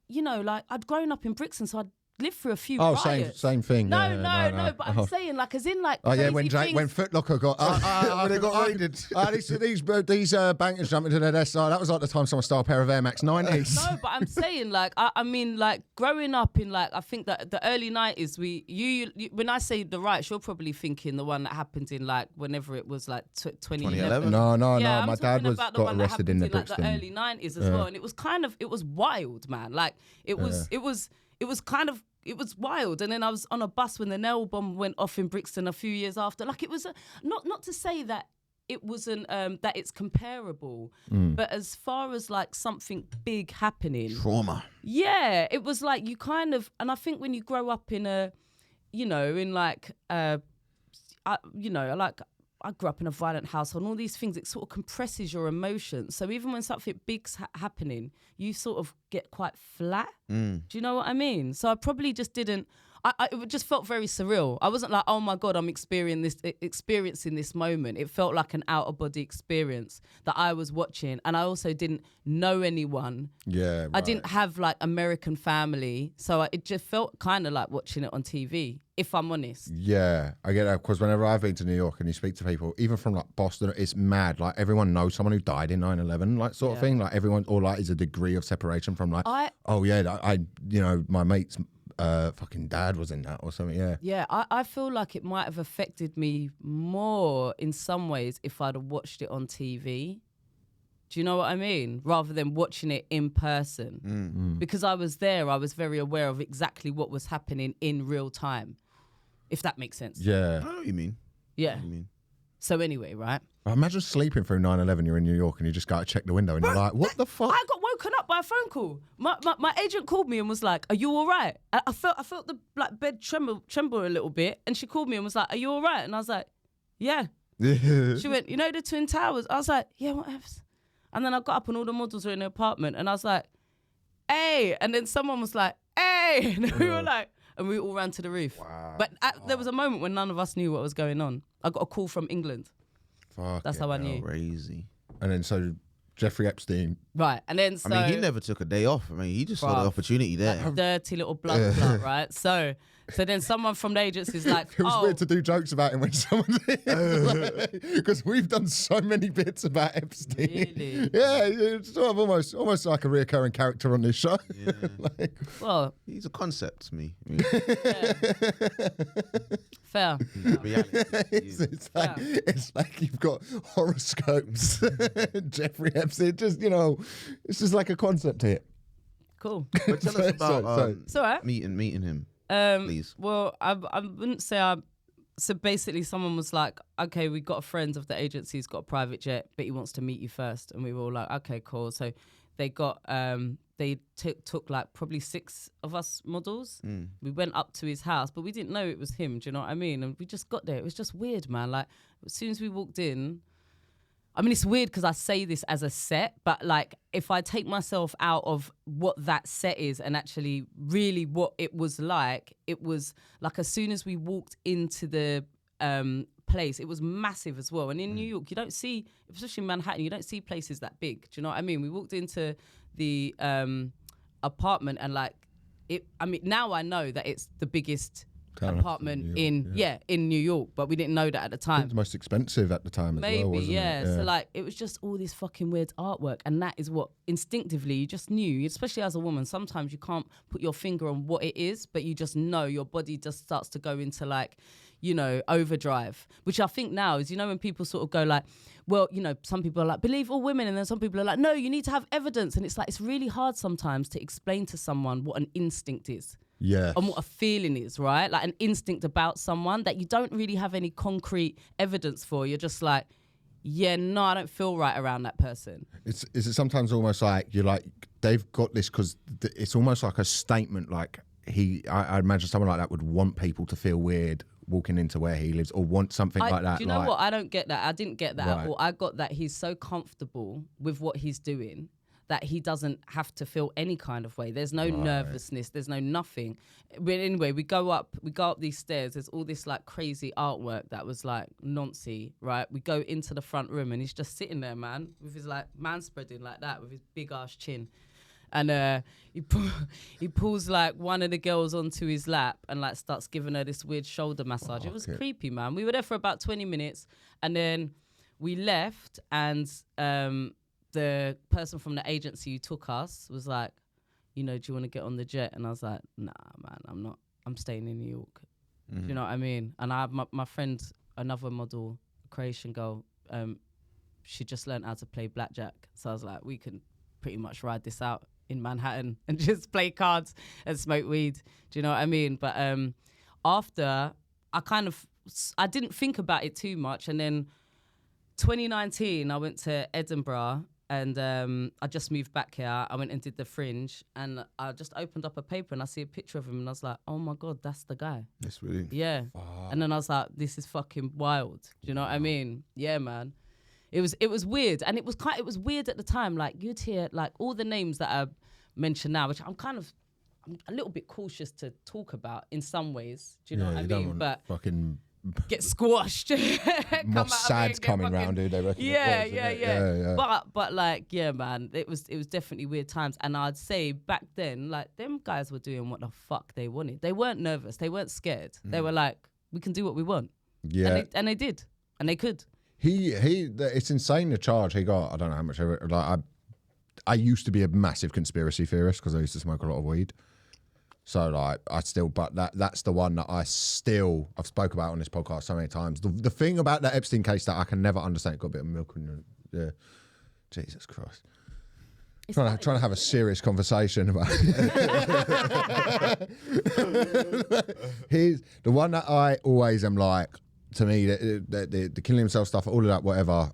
grown up in Brixton, so lived through a few Oh, riots. same thing. No, yeah, no, but I'm saying like as in like Oh yeah, crazy when things. Foot Locker got when they got raided. these bankers jumping to their desk. Oh, that was like the time someone stole a pair of Air Max 90s. No, but I'm saying like I mean like growing up in like I think that the early 90s you when I say the riots you're probably thinking the one that happened in like whenever it was like 2011. No. Yeah, I'm My dad talking about the got one that arrested in happened the like the Brixton. early 90s as well, and it was wild, man. Like it was wild. And then I was on a bus when the nail bomb went off in Brixton a few years after. Like it was not to say that it wasn't that it's comparable, but as far as like something big happening, Trauma. yeah, it was like you kind of, and I think when you grow up in a, you know, in like, I grew up in a violent household and all these things, it sort of compresses your emotions. So even when something big's happening, you sort of get quite flat. Do you know what I mean? So I probably just didn't, it just felt very surreal. I wasn't like, oh my God, I'm experiencing this moment. It felt like an out of body experience that I was watching. And I also didn't know anyone. Yeah, right. I didn't have like American family. So it just felt kind of like watching it on TV, if I'm honest. Yeah, I get that because whenever I've been to New York and you speak to people, even from like Boston, it's mad. Like everyone knows someone who died in 9/11, like sort of thing. Like everyone, or like is a degree of separation from like, oh yeah, my mate's fucking dad was in that or something. Yeah. Yeah, I feel like it might have affected me more in some ways if I'd have watched it on TV. Do you know what I mean? Rather than watching it in person. Because I was there, I was very aware of exactly what was happening in real time. If that makes sense. Yeah. I know what you mean. Yeah. I know what you mean. So anyway, right? Imagine sleeping through 9/11. You're in New York and you just got to check the window and you're like, what the fuck? I got woken up by a phone call. My agent called me and was like, "Are you all right?" I felt the like bed tremble a little bit, and she called me and was like, "Are you all right?" And I was like, "Yeah." She went, "You know the Twin Towers?" I was like, "Yeah, what else?" And then I got up and all the models were in the apartment, and I was like, "Hey!" And then someone was like, "Hey!" And we were like, and we all ran to the roof. Wow. But there was a moment when none of us knew what was going on. I got a call from England. Fuck That's it. how I knew. Crazy. And then so Jeffrey Epstein. Right, and then so I mean, he never took a day off. I mean, he just saw the opportunity there. that dirty little blood clot, right? So then someone from the agency's like, It was weird to do jokes about him when someone because we've done so many bits about Epstein. Really? Yeah, it's sort of almost like a reoccurring character on this show. Yeah. like, well, He's a concept to me. yeah. Fair. Reality. It's like you've got horoscopes. Jeffrey Epstein, just it's just like a concept hit. Cool. But tell us about It's all right. meeting him, please. Well, I wouldn't say so basically someone was like, okay, we got a friend of the agency who's got a private jet, but he wants to meet you first. And we were all like, okay, cool. So they got, they took like probably 6 of us models. We went up to his house, but we didn't know it was him. Do you know what I mean? And we just got there. It was just weird, man. Like as soon as we walked in, I mean, it's weird because I say this as a set, but like if I take myself out of what that set is and actually really what it was like as soon as we walked into the place, it was massive as well. And in New York, you don't see, especially in Manhattan, you don't see places that big. Do you know what I mean? We walked into the apartment and like it. I mean, now I know that it's the biggest apartment in New York, but we didn't know that at the time. The most expensive at the time as well, wasn't it? So like it was just all this fucking weird artwork, and that is what instinctively you just knew, especially as a woman. Sometimes you can't put your finger on what it is, but you just know your body just starts to go into like, overdrive, which I think now is, when people sort of go like, well, some people are like, believe all women. And then some people are like, no, you need to have evidence. And it's like, it's really hard sometimes to explain to someone what an instinct is. Yeah. And what a feeling is, right? Like an instinct about someone that you don't really have any concrete evidence for. You're just like, yeah, no, I don't feel right around that person. Is it sometimes almost like you're like, they've got this because it's almost like a statement. Like I imagine someone like that would want people to feel weird walking into where he lives or want something like that. Do you know what? I don't get that. I didn't get that Right. at all. I got that he's so comfortable with what he's doing that he doesn't have to feel any kind of way. There's no nervousness. There's no nothing. But anyway, we go up these stairs. There's all this like crazy artwork that was like noncy, right? We go into the front room and he's just sitting there, man, with his like man spreading like that with his big ass chin. And he pulls like one of the girls onto his lap and like starts giving her this weird shoulder massage. It was creepy, man. We were there for about 20 minutes and then we left, and the person from the agency who took us was like, you know, do you want to get on the jet? And I was like, nah, man, I'm not. I'm staying in New York. Do you know what I mean? And I have my friend, another model, Croatian girl, she just learned how to play blackjack. So I was like, we can pretty much ride this out in Manhattan and just play cards and smoke weed. Do you know what I mean? But after, I didn't think about it too much. And then 2019, I went to Edinburgh and I just moved back here. I went and did the Fringe and I just opened up a paper and I see a picture of him and I was like, oh my God, that's the guy. That's really... Yeah. And then I was like, this is fucking wild. Do you know what I mean? Yeah, man. It was weird. And it was weird at the time. Like you'd hear like all the names that I mentioned now, which I'm a little bit cautious to talk about in some ways. Do you know what I mean? But fucking get squashed. Mossad's coming round, dude. They reckon. Yeah. But like, yeah, man, it was definitely weird times. And I'd say back then, like them guys were doing what the fuck they wanted. They weren't nervous. They weren't scared. They were like, we can do what we want. Yeah. And they did. And they could. It's insane the charge he got. I don't know how much of it. Like I used to be a massive conspiracy theorist because I used to smoke a lot of weed. So like but that's the one that I've spoke about on this podcast so many times. The thing about that Epstein case that I can never understand, got a bit of milk in it. Yeah. Jesus Christ. Trying to have a serious conversation about the one that I always am like, to me, the killing himself stuff, all of that, whatever.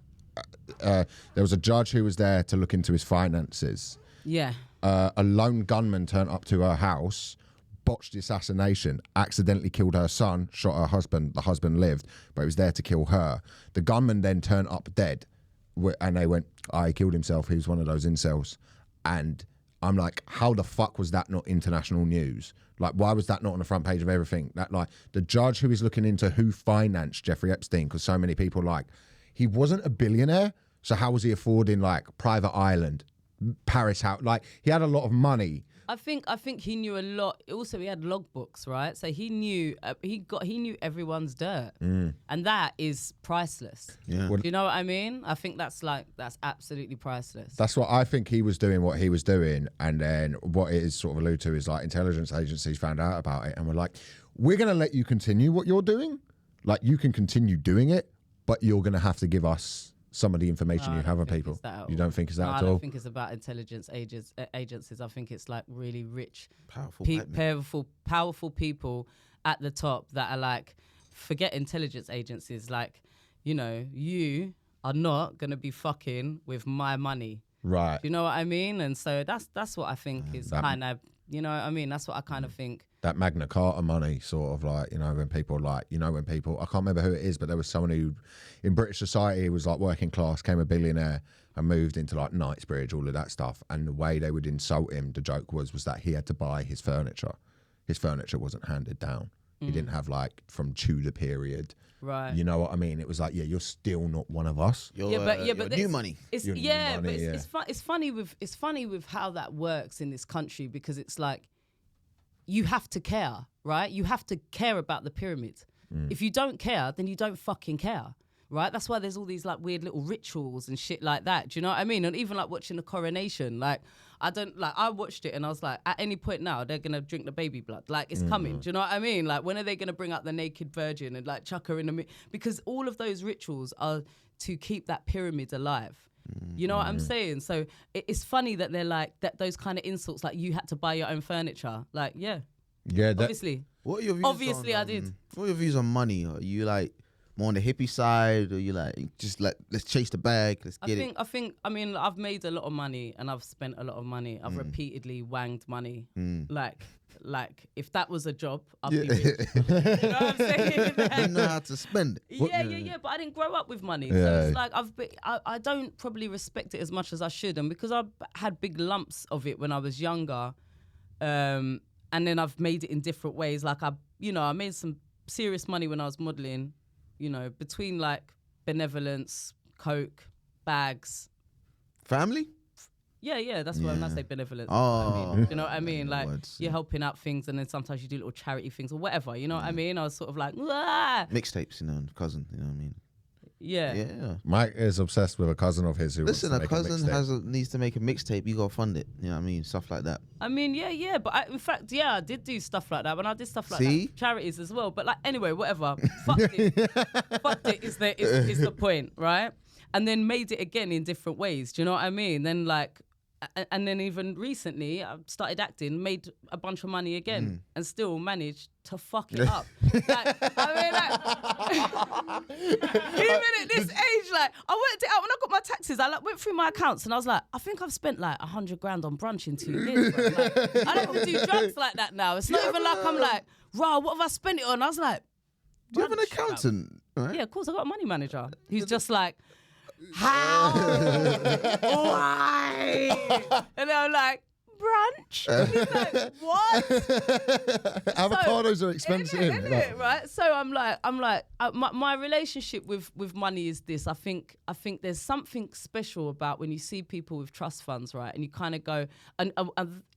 There was a judge who was there to look into his finances. Yeah. A lone gunman turned up to her house, botched the assassination, accidentally killed her son, shot her husband. The husband lived, but he was there to kill her. The gunman then turned up dead, and they went, he killed himself. He was one of those incels. And I'm like, how the fuck was that not international news? Like, why was that not on the front page of everything? That, like, the judge who is looking into who financed Jeffrey Epstein, because so many people, like, he wasn't a billionaire, so how was he affording, like, private island, Paris house? Like, he had a lot of money. I think he knew a lot. Also, he had logbooks, right? So he knew he knew everyone's dirt, and that is priceless. Yeah. Do you know what I mean? I think that's absolutely priceless. That's what I think he was doing. What he was doing, and then what it is sort of allude to is like intelligence agencies found out about it and were like, "We're going to let you continue what you're doing. Like you can continue doing it, but you're going to have to give us some of the information you have of people." You don't think it's that at all? I don't think it's about intelligence agencies. I think it's like really rich, powerful people at the top that are like, forget intelligence agencies. Like, you know, you are not going to be fucking with my money. Right. Do you know what I mean? And so that's what I think is kind of, you know what I mean? That's what I kind of think. That Magna Carta money, sort of like, when people, I can't remember who it is, but there was someone who in British society was like working class, became a billionaire and moved into like Knightsbridge, all of that stuff. And the way they would insult him, the joke was that he had to buy his furniture. His furniture wasn't handed down. He didn't have like from Tudor period. Right. You know what I mean? It was like, you're still not one of us. But new money. It's funny with how that works in this country, because it's like, you have to care, right? You have to care about the pyramid. If you don't care, then you don't fucking care, right? That's why there's all these like weird little rituals and shit like that. Do you know what I mean? And even like watching the coronation, like I watched it and I was like, at any point now, they're going to drink the baby blood. Like, it's coming. Do you know what I mean? Like, when are they going to bring out the naked virgin and like chuck her in the... Because all of those rituals are to keep that pyramid alive. You know what I'm saying? So it's funny that they're like, that those kind of insults, like you had to buy your own furniture. Like, yeah. Obviously. What are your views Obviously, on, I did. What are your views on money? Are you like more on the hippie side, or you like just like, let's chase the bag, let's get it? I mean, I've made a lot of money and I've spent a lot of money. I've repeatedly wanged money. Like if that was a job, I'd be rich. You know what I'm saying? You know how to spend it. Yeah. But I didn't grow up with money, so it's like I don't probably respect it as much as I should, and because I had big lumps of it when I was younger, and then I've made it in different ways. Like I made some serious money when I was modeling. You know, between like benevolence, coke, bags, family. Yeah, that's what I say benevolence. Oh. Do you know what I mean? Like words, you're helping out things, and then sometimes you do little charity things or whatever. You know what I mean? I was sort of like, "Ah." Mixtapes, cousin, you know what I mean? Yeah. Yeah. Mike is obsessed with a cousin of his who Listen, a wants to make cousin a mixtape. needs to make a mixtape. You gotta fund it. You know what I mean? Stuff like that. I mean, yeah, but in fact, I did do stuff like that when I did stuff like See? that, charities as well. But like, anyway, whatever. Fucked it is the point, right? And then made it again in different ways. Do you know what I mean? Then like, and then even recently, I started acting, made a bunch of money again, and still managed to fuck it up. Like, I mean, like, even at this age, like, I worked it out when I got my taxes. I like went through my accounts and I was like, I think I've spent like 100 grand on brunch in 2 years. Bro. Like, I don't even do drugs like that now. It's not even like I'm like, rah, what have I spent it on? I was like, Do you have an brunch, accountant? Right? yeah, of course. I got a money manager who's just like, how? Why? And I'm like, brunch? And he's like, what? Avocados are expensive. Isn't it, right? So I'm like, my relationship with money is this. I think there's something special about when you see people with trust funds, right? And you kind of go, and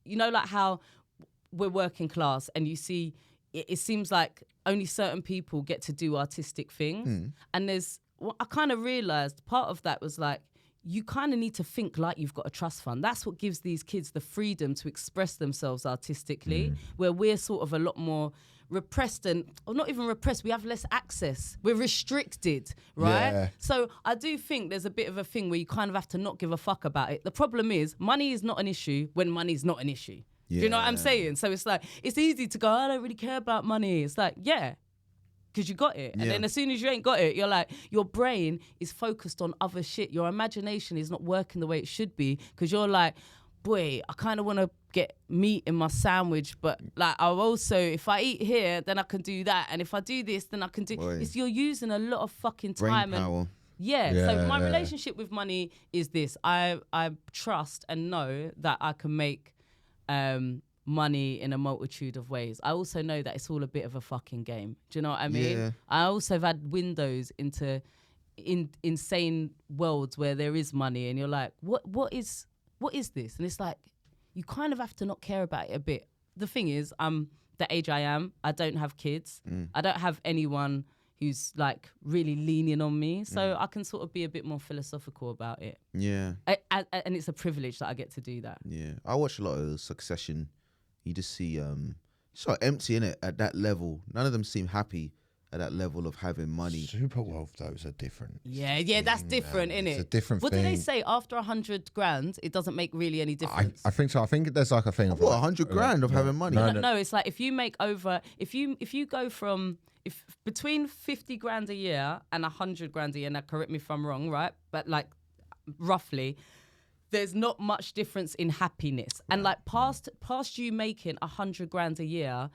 you know, like how we're working class, and you see, it seems like only certain people get to do artistic things, and I kind of realized part of that was like, you kind of need to think like you've got a trust fund. That's what gives these kids the freedom to express themselves artistically, where we're sort of a lot more repressed or not even repressed, we have less access. We're restricted, right? Yeah. So I do think there's a bit of a thing where you kind of have to not give a fuck about it. The problem is money is not an issue when money's not an issue. Do you know what I'm saying? So it's like, it's easy to go, I don't really care about money. It's like, yeah, because you got it. And then as soon as you ain't got it, you're like, your brain is focused on other shit. Your imagination is not working the way it should be, because you're like, boy, I kind of want to get meat in my sandwich, but like I also, if I eat here, then I can do that. And if I do this, then I can do... You're using a lot of fucking time. Brain power. So my relationship with money is this. I trust and know that I can make money in a multitude of ways. I also know that it's all a bit of a fucking game. Do you know what I mean? Yeah. I also have had windows into insane worlds where there is money, and you're like, what is this? And it's like, you kind of have to not care about it a bit. The thing is, I'm the age I am. I don't have kids. I don't have anyone who's like really leaning on me, so I can sort of be a bit more philosophical about it. Yeah. And it's a privilege that I get to do that. Yeah. I watch a lot of Succession. You just see sort of empty in it at that level. None of them seem happy at that level of having money. Super wealth, those are different. Yeah, that's different, innit? It's a different what thing. do they say? After 100 grand, it doesn't make really any difference. I think so. I think there's like a thing of What, like, 100 grand of having money? No, it's like if you make over, if you go from, if between 50 grand a year and 100 grand a year, now correct me if I'm wrong, right? But like roughly, there's not much difference in happiness. And like past you making 100 grand a year,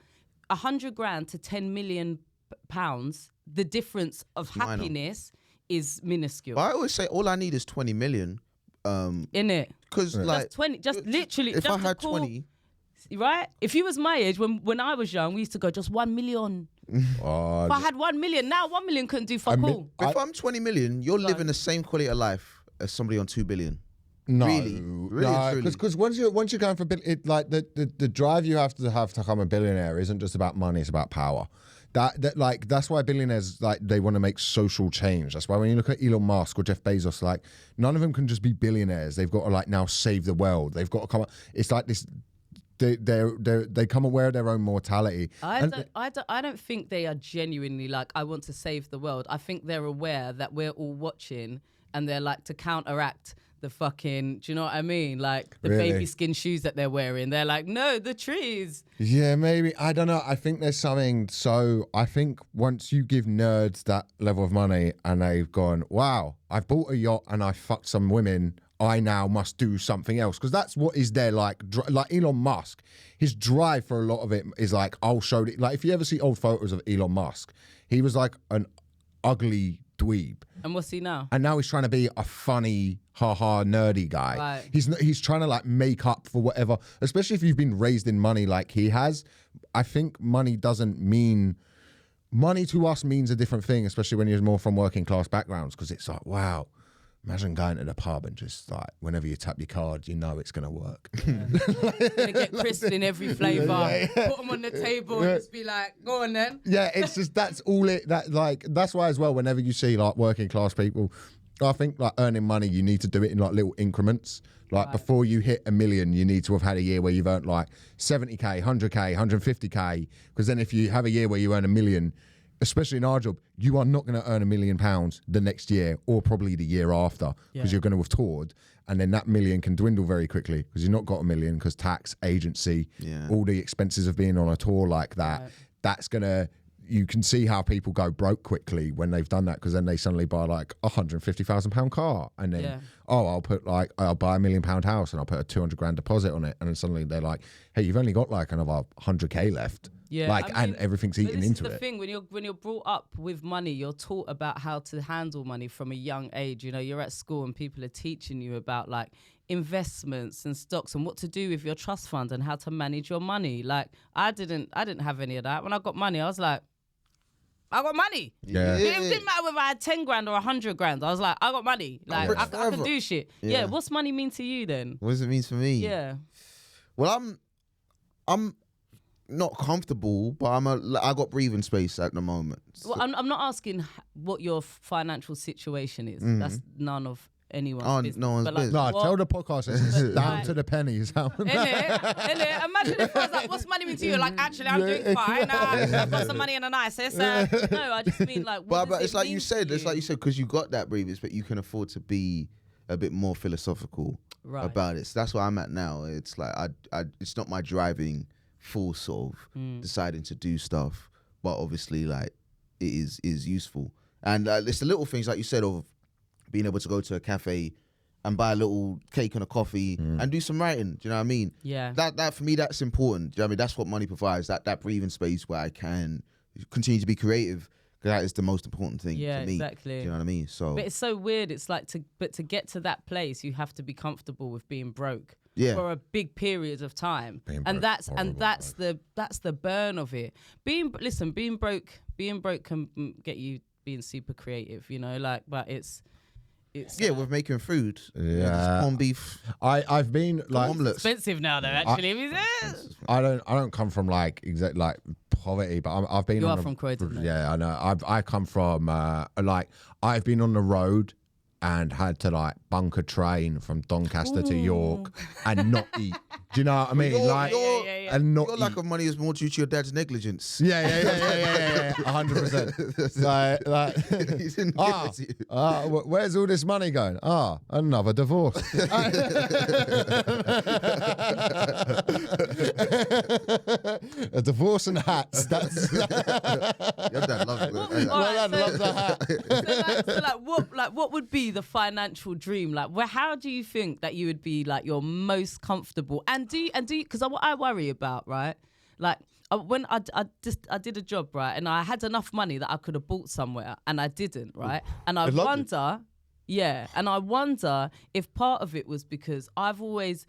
100 grand to 10 million pounds, the difference of happiness is minuscule. But I always say all I need is 20 million. In it, Because like just 20, just literally. if just I to had call, 20, right? If you was my age when I was young, we used to go just 1 million. oh, If I had 1 million, now 1 million couldn't do fuck all. if I'm 20 million, you're living the same quality of life as somebody on 2 billion. no, Really and truly. because once you're going for like the drive you have to become a billionaire isn't just about money; it's about power. That's why billionaires they want to make social change. That's why when you look at Elon Musk or Jeff Bezos, like none of them can just be billionaires. They've got to now save the world. They've got to come. It's like this. They come aware of their own mortality. I don't think they are genuinely like, I want to save the world. I think they're aware that we're all watching, and they're like, to counteract the fucking, do you know what I mean? Like the Really? baby skin shoes that they're wearing. They're like, no, the trees. Yeah, maybe. I don't know. I think there's something. So I think once you give nerds that level of money and they've gone, wow, I've bought a yacht and I fucked some women, I now must do something else. Because that's what is there like Elon Musk. His drive for a lot of it is like, I'll show it. Like if you ever see old photos of Elon Musk, he was like an ugly dweeb. And what's he now? And now he's trying to be a funny, nerdy guy. Right. He's trying to like make up for whatever, especially if you've been raised in money like he has. I think money to us means a different thing, especially when you're more from working class backgrounds, because it's like, wow, Imagine going to the pub and just like, whenever you tap your card, you know it's going to work. Gonna get crisps in every flavour, put them on the table and just be like, go on then. Yeah, it's just, that's all it, that's why as well, whenever you see like working class people, I think like earning money, you need to do it in like little increments. Like before you hit $1 million, you need to have had a year where you've earned like 70K, 100K, 150K. Because then if you have a year where you earn $1 million, especially in our job, you are not going to earn £1 million the next year or probably the year after because you're going to have toured. And then that $1 million can dwindle very quickly because you've not got $1 million because tax, agency, all the expenses of being on a tour like that, that's going to, you can see how people go broke quickly when they've done that because then they suddenly buy like a £150,000 car and then, I'll buy $1 million house and I'll put a 200 grand deposit on it. And then suddenly they're like, hey, you've only got like another 100K left. Yeah, like, I mean, and everything's eaten into it. This is the thing, when you're brought up with money, you're taught about how to handle money from a young age. You know, you're at school and people are teaching you about like investments and stocks and what to do with your trust fund and how to manage your money. Like I didn't have any of that. When I got money, I was like, I got money. Yeah. It didn't matter whether I had 10 grand or 100 grand. I was like, I got money. Like I can do shit. Yeah. What's money mean to you then? What does it mean for me? Yeah. Well, I'm not comfortable, but I got breathing space at the moment. So. Well, I'm not asking what your financial situation is. That's none of anyone's business. No one's but like, business. No, tell the podcast it's down to the pennies. Innit? Imagine if I was like, what's money mean to you? Like, actually, I'm doing fine. I've got some money in a nice. No, I just mean like, what but does it's it like mean you said. to It's like you said because you got that breathing space, you can afford to be a bit more philosophical about it. So that's where I'm at now. It's like it's not my driving force of deciding to do stuff, but obviously like it is useful. And it's the little things like you said of being able to go to a cafe and buy a little cake and a coffee and do some writing. Do you know what I mean? Yeah. That for me, that's important. Do you know what I mean? That's what money provides. That breathing space where I can continue to be creative. Because that is the most important thing for me. Yeah, exactly. Do you know what I mean? So, but it's so weird. It's like to get to that place, you have to be comfortable with being broke. Yeah. For a big period of time, and that's the burn of it. Being broke can get you being super creative, you know. Like, but it's with making food. Yeah, corned beef. I've been like omelets. Expensive now though. Actually, I don't come from like poverty, but I've been. You are from Croydon. Yeah, I know. I come from like I've been on the road and had to like bunk a train from Doncaster to York and not eat. Do you know what I mean? And not your lack of money is more due to your dad's negligence. Yeah, 100%. Where's all this money going? Another divorce. A divorce and hats. That's your dad loves it. My dad loves a hat. What would be the financial dream? Like, how do you think that you would be like your most comfortable? And do you? Because what I worry about, right? Like when I did a job, right, and I had enough money that I could have bought somewhere, and I didn't, right? And I wonder, and I wonder if part of it was because I've always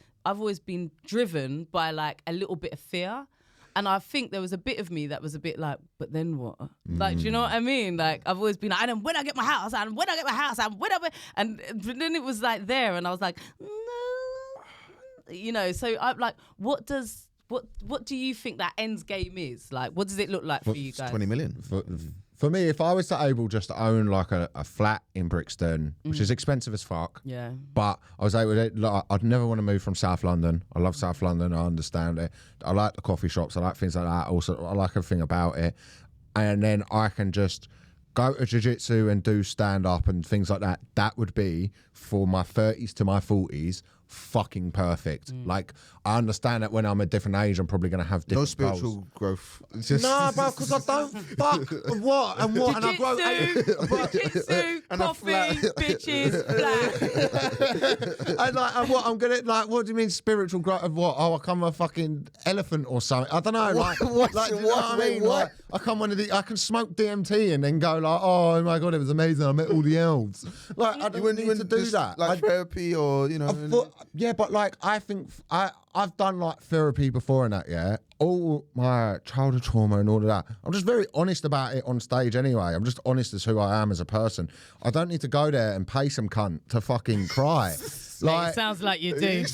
been driven by like a little bit of fear. And I think there was a bit of me that was a bit like, but then what? Like, do you know what I mean? Like, I've always been like, and when I get my house, and when I get my house, and and then it was like there, and I was like, no, you know. So I'm like, what do you think that end game is? Like, what does it look like for you guys? 20 million. For me, if I was to able just to own like a flat in Brixton, which is expensive as fuck, but I was able to, like, I'd never want to move from South London. I love South London. I understand it. I like the coffee shops. I like things like that. Also, I like everything about it. And then I can just go to jiu-jitsu and do stand-up and things like that. That would be, for my 30s to my 40s, fucking perfect. Like, I understand that when I'm a different age, I'm probably going to have different No spiritual goals. growth. No, bro, because I don't fuck what and what, and I grow Jiu-jitsu, coffee, bitches, flat. and like, and what I'm gonna like? What do you mean spiritual growth of what? Oh, I come a fucking elephant or something. I don't know. Like, What? like, do you know what I mean? What? Like, I come one of the. I can smoke DMT and then go like, oh my God, it was amazing. I met all the elves. Like, I don't need to do that. Like therapy or, you know. Yeah, but like, I think I've done like therapy before and that, yeah. All my childhood trauma and all of that. I'm just very honest about it on stage anyway. I'm just honest as who I am as a person. I don't need to go there and pay some cunt to fucking cry. Like, it sounds like you do.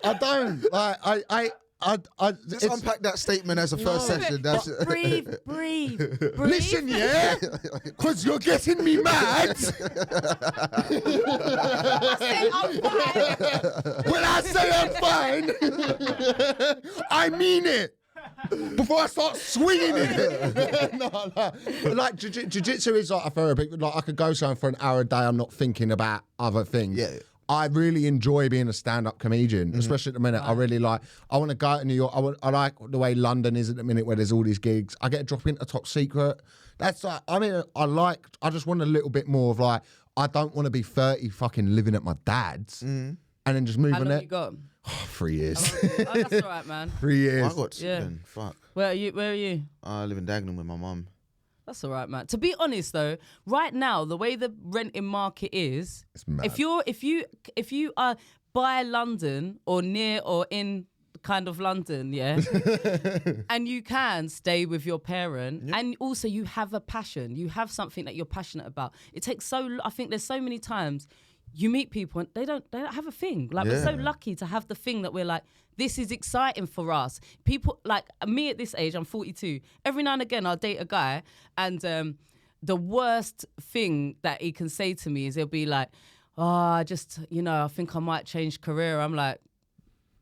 I don't. Like, I just unpack that statement as a first session. That's breathe. Listen, yeah, because you're getting me mad. When I say I'm fine, I mean it. Before I start swinging it. No. Like, jiu-jitsu is like a therapy. Like, I could go somewhere for an hour a day. I'm not thinking about other things. Yeah. I really enjoy being a stand-up comedian, especially at the minute. I really like. I want to go to New York. I like the way London is at the minute, where there's all these gigs. I get a drop into Top Secret. That's like. I mean, I just want a little bit more of like. I don't want to be 30 fucking living at my dad's and then just moving How long it. you got? 3 years. Oh, that's all right, man. 3 years. I got seven. Fuck. Where are you? I live in Dagenham with my mum. That's all right, man. To be honest, though, right now the way the renting market is, It's mad. if you are by London or near or in kind of London, yeah, and you can stay with your parent, and also you have a passion, you have something that you're passionate about. It takes I think there's so many times you meet people and they don't have a thing. Like we're so lucky to have the thing that we're like, this is exciting for us. People like me at this age, I'm 42. Every now and again, I'll date a guy, and the worst thing that he can say to me is he'll be like, "Oh, I just, I think I might change career." I'm like,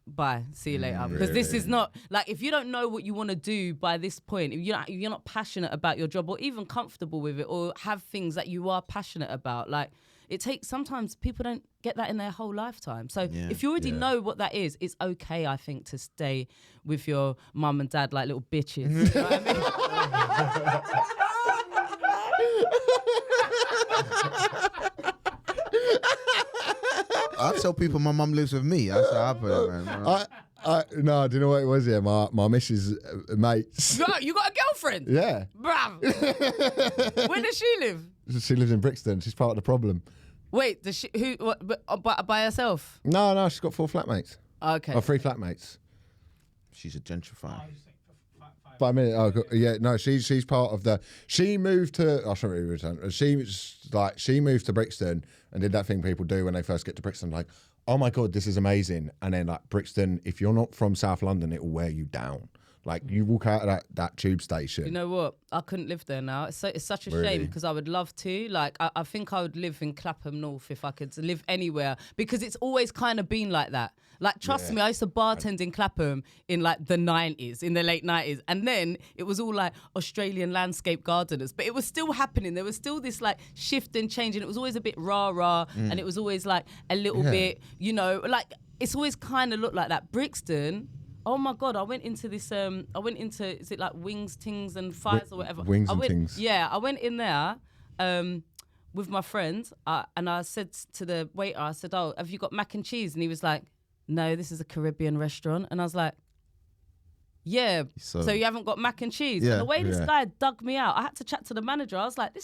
"Bye, see you later." Because this is not like, if you don't know what you want to do by this point, if you're not passionate about your job or even comfortable with it, or have things that you are passionate about, like. It takes, sometimes people don't get that in their whole lifetime. So if you already know what that is, it's okay, I think, to stay with your mum and dad like little bitches. You know what I tell people my mum lives with me. That's how I put it, man. No, do you know what it was? Yeah, my missus' mates. You got a girlfriend? Yeah. Bruv. Where does she live? She lives in Brixton. She's part of the problem. Wait, does she, by herself? No, she's got 4 flatmates. Okay. Or 3 flatmates. She's a gentrifier. 5 minutes. Oh, yeah. No, she's part of the. She moved to. I shouldn't really return. She moved to Brixton and did that thing people do when they first get to Brixton, like, oh my God, this is amazing. And then like Brixton, if you're not from South London, it will wear you down. Like you walk out of that tube station. You know what? I couldn't live there now. It's such a shame because I would love to. Like I think I would live in Clapham North if I could live anywhere, because it's always kind of been like that. Like trust me, I used to bartend in Clapham in like the 90s, in the late 90s, and then it was all like Australian landscape gardeners, but it was still happening. There was still this like shift and change, and it was always a bit rah-rah, and it was always like a little bit, like it's always kind of looked like that. Brixton. Oh my God, I went into, is it like Wings, Tings and Fires or whatever? Wings and Tings. Yeah, I went in there with my friend and I said to the waiter, I said, "Oh, have you got mac and cheese?" And he was like, "No, this is a Caribbean restaurant." And I was like, "Yeah, so you haven't got mac and cheese?" Yeah, And the way this guy dug me out, I had to chat to the manager. I was like,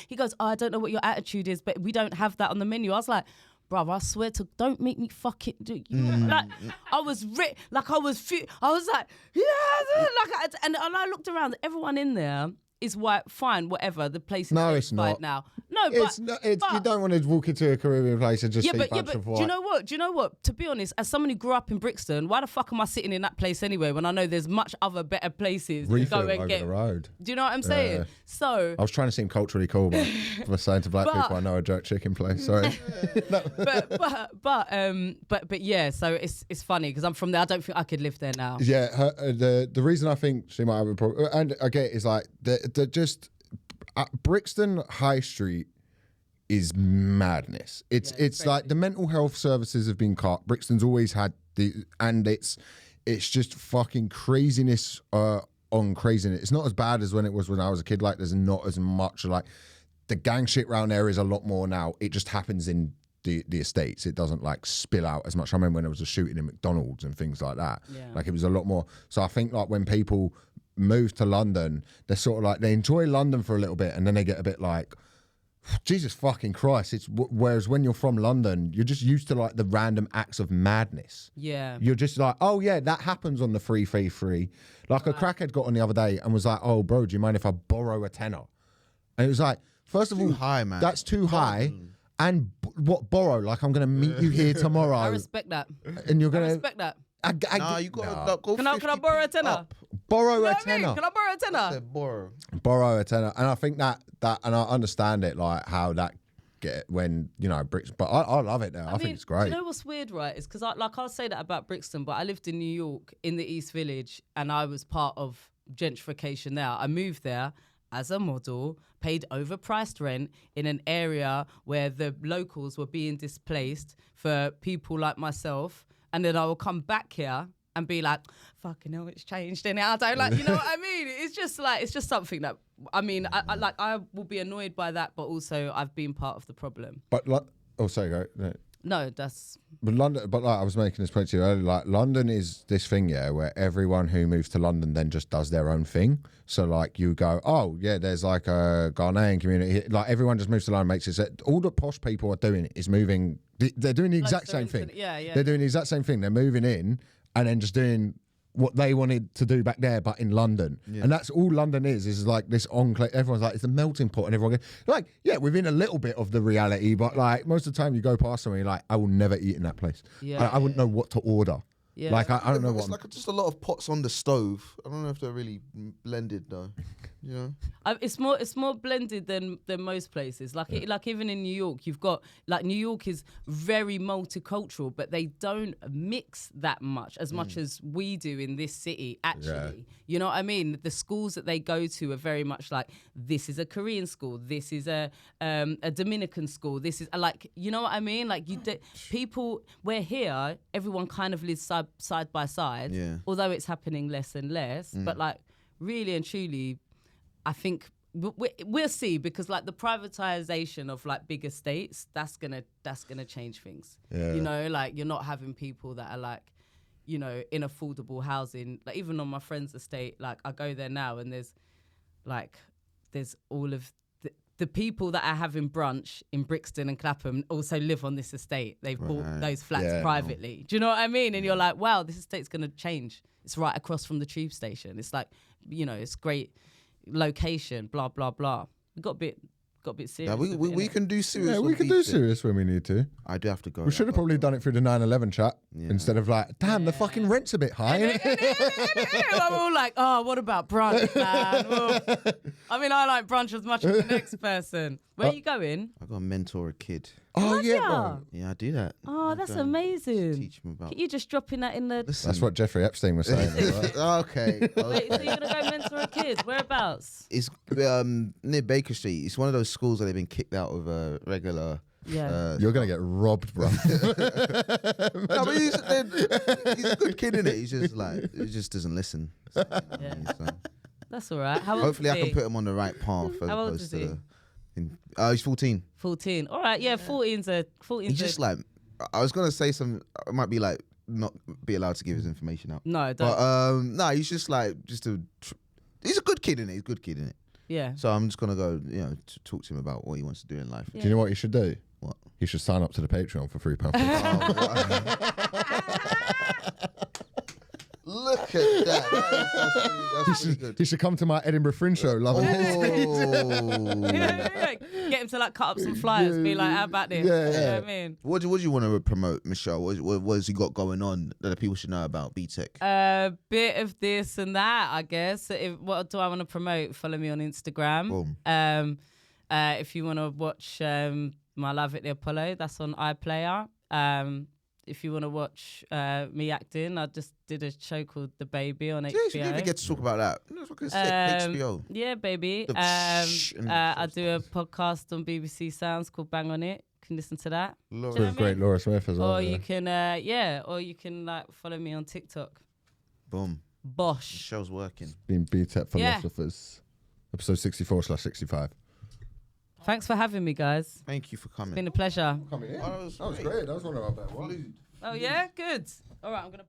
he goes, "Oh, I don't know what your attitude is, but we don't have that on the menu." I was like, bruv, I swear to, don't make me fucking do. Like I was I was like, yeah, and I looked around. Everyone in there is white, fine, whatever. The place is it's not now. No, but you don't want to walk into a Caribbean place and just see a bunch of white. Do you know what? To be honest, as someone who grew up in Brixton, why the fuck am I sitting in that place anyway when I know there's much other better places to go and over get the road? Do you know what I'm saying? So I was trying to seem culturally cool, but I was saying to black people, I know a jerk chicken place. Sorry. But yeah. So it's funny because I'm from there. I don't think I could live there now. Yeah, the reason I think she might have a problem, and I get, is like Brixton High Street is madness. It's like the mental health services have been cut. Brixton's always had it's just fucking craziness on craziness. It's not as bad as when it was when I was a kid. Like there's not as much, like the gang shit around there is a lot more now. It just happens in the estates. It doesn't like spill out as much. I remember when there was a shooting in McDonald's and things like that. Yeah. Like it was a lot more. So I think like when people move to London, they're sort of like, they enjoy London for a little bit and then they get a bit like, Jesus fucking Christ. Whereas when you're from London, you're just used to like the random acts of madness. Yeah. You're just like, oh yeah, that happens on the 333. Like a crackhead got on the other day and was like, oh bro, do you mind if I borrow a tenner? And it was like, first of all, high, man. that's too high. And what borrow? Like I'm gonna meet you here tomorrow. I respect that. And you're I gonna respect that. Nah, you got to go. Can I borrow a tenner? Up. borrow You know a what I mean? tenner. Can I borrow a I tenner? said borrow. Borrow a tenner, and I think that and I understand it, like how that get when Brixton. But I love it there. I think it's great. Do you know what's weird, right? Is because I'll say that about Brixton, but I lived in New York in the East Village, and I was part of gentrification there. I moved there as a model, paid overpriced rent in an area where the locals were being displaced for people like myself, and then I will come back here and be like, fucking hell, it's changed, innit? I don't like, you know what I mean? It's just something that, I mean, I will be annoyed by that, but also I've been part of the problem. But sorry, go. No. No, that's... But London, but like I was making this point to you earlier, like London is this thing, yeah, where everyone who moves to London then just does their own thing. So like you go, oh yeah, there's like a Ghanaian community, like everyone just moves to London, makes it so all the posh people are doing is moving. They're doing the exact same thing. Yeah. They're doing the exact same thing. They're moving in and then just doing what they wanted to do back there, but in London. Yeah. And that's all London is like this enclave. Everyone's like, it's a melting pot, and everyone goes, like, yeah, within a little bit of the reality, but like most of the time you go past somewhere, you're like, I will never eat in that place. Yeah. I wouldn't know what to order. Yeah. Like, I don't know what. It's like just a lot of pots on the stove. I don't know if they're really blended though. You know? It's more blended than most places. Like even in New York, you've got like New York is very multicultural, but they don't mix that much as we do in this city. Actually, you know what I mean? The schools that they go to are very much like, this is a Korean school, this is a Dominican school, this is like, you know what I mean? Like people, we're here, everyone kind of lives side by side. Yeah. Although it's happening less and less, but like really and truly. I think we'll see, because like the privatization of like big estates, that's gonna change things. Yeah. You know, like you're not having people that are like, you know, in affordable housing. Like even on my friend's estate, like I go there now and there's all of the people that are having brunch in Brixton and Clapham also live on this estate. They've bought those flats privately. Do you know what I mean? And you're like, wow, this estate's gonna change. It's right across from the tube station. It's like, you know, it's great location, blah blah blah. We got a bit serious. Yeah, we can do serious. Yeah, we can do serious when we need to. I do have to go. We should have probably done it through the 9/11 chat instead of like, damn, the fucking rent's a bit high. We're all like, oh, what about brunch, man? Well, I mean, I like brunch as much as the next person. Where are you going? I got to mentor a kid. Oh yeah, bro. Yeah, I do that. Oh, that's amazing. Teach him about. Can you just dropping that in the? Listen. That's what Jeffrey Epstein was saying. Right? Okay. Wait, so you're gonna go mentor a kid? Whereabouts? It's near Baker Street. It's one of those schools that they've been kicked out of a regular. Yeah. You're gonna get robbed, bro. No, but he's a good kid, innit? He's just like, he just doesn't listen. So. That's all right. How old Hopefully, is I can put him on the right path. How old is he? He's 14. 14. All right, yeah, 14's a. He's just like, I was gonna say some. I might be like not be allowed to give his information out. No, don't. But he's just like he's a good kid, innit? He's a good kid, innit? Yeah. So I'm just gonna go, to talk to him about what he wants to do in life. Do you know what you should do? What? You should sign up to the Patreon for £3. Look at that. That's really good. He should come to my Edinburgh Fringe show. Loving Get him to like cut up some flyers. Be like, how about this? Yeah. You know what I mean? What do you want to promote, Michelle? What has he got going on that the people should know about BTEC? A bit of this and that, I guess. What do I want to promote? Follow me on Instagram. Boom. If you want to watch my Live at the Apollo, that's on iPlayer. If you want to watch me acting, I just did a show called The Baby on HBO. You didn't even get to talk about that. That's fucking sick. HBO. Yeah, baby. I do a podcast on BBC Sounds called Bang On It. You can listen to that. With great Laura Smith as well. Or you can, or you can like follow me on TikTok. Boom. Bosh. Michelle's working. Being BTEC Philosophers. Episode 64/65. Thanks for having me, guys. Thank you for coming. It's been a pleasure. Coming in. That was great. That was one of our better ones. Oh, yeah? Good. All right, I'm going to...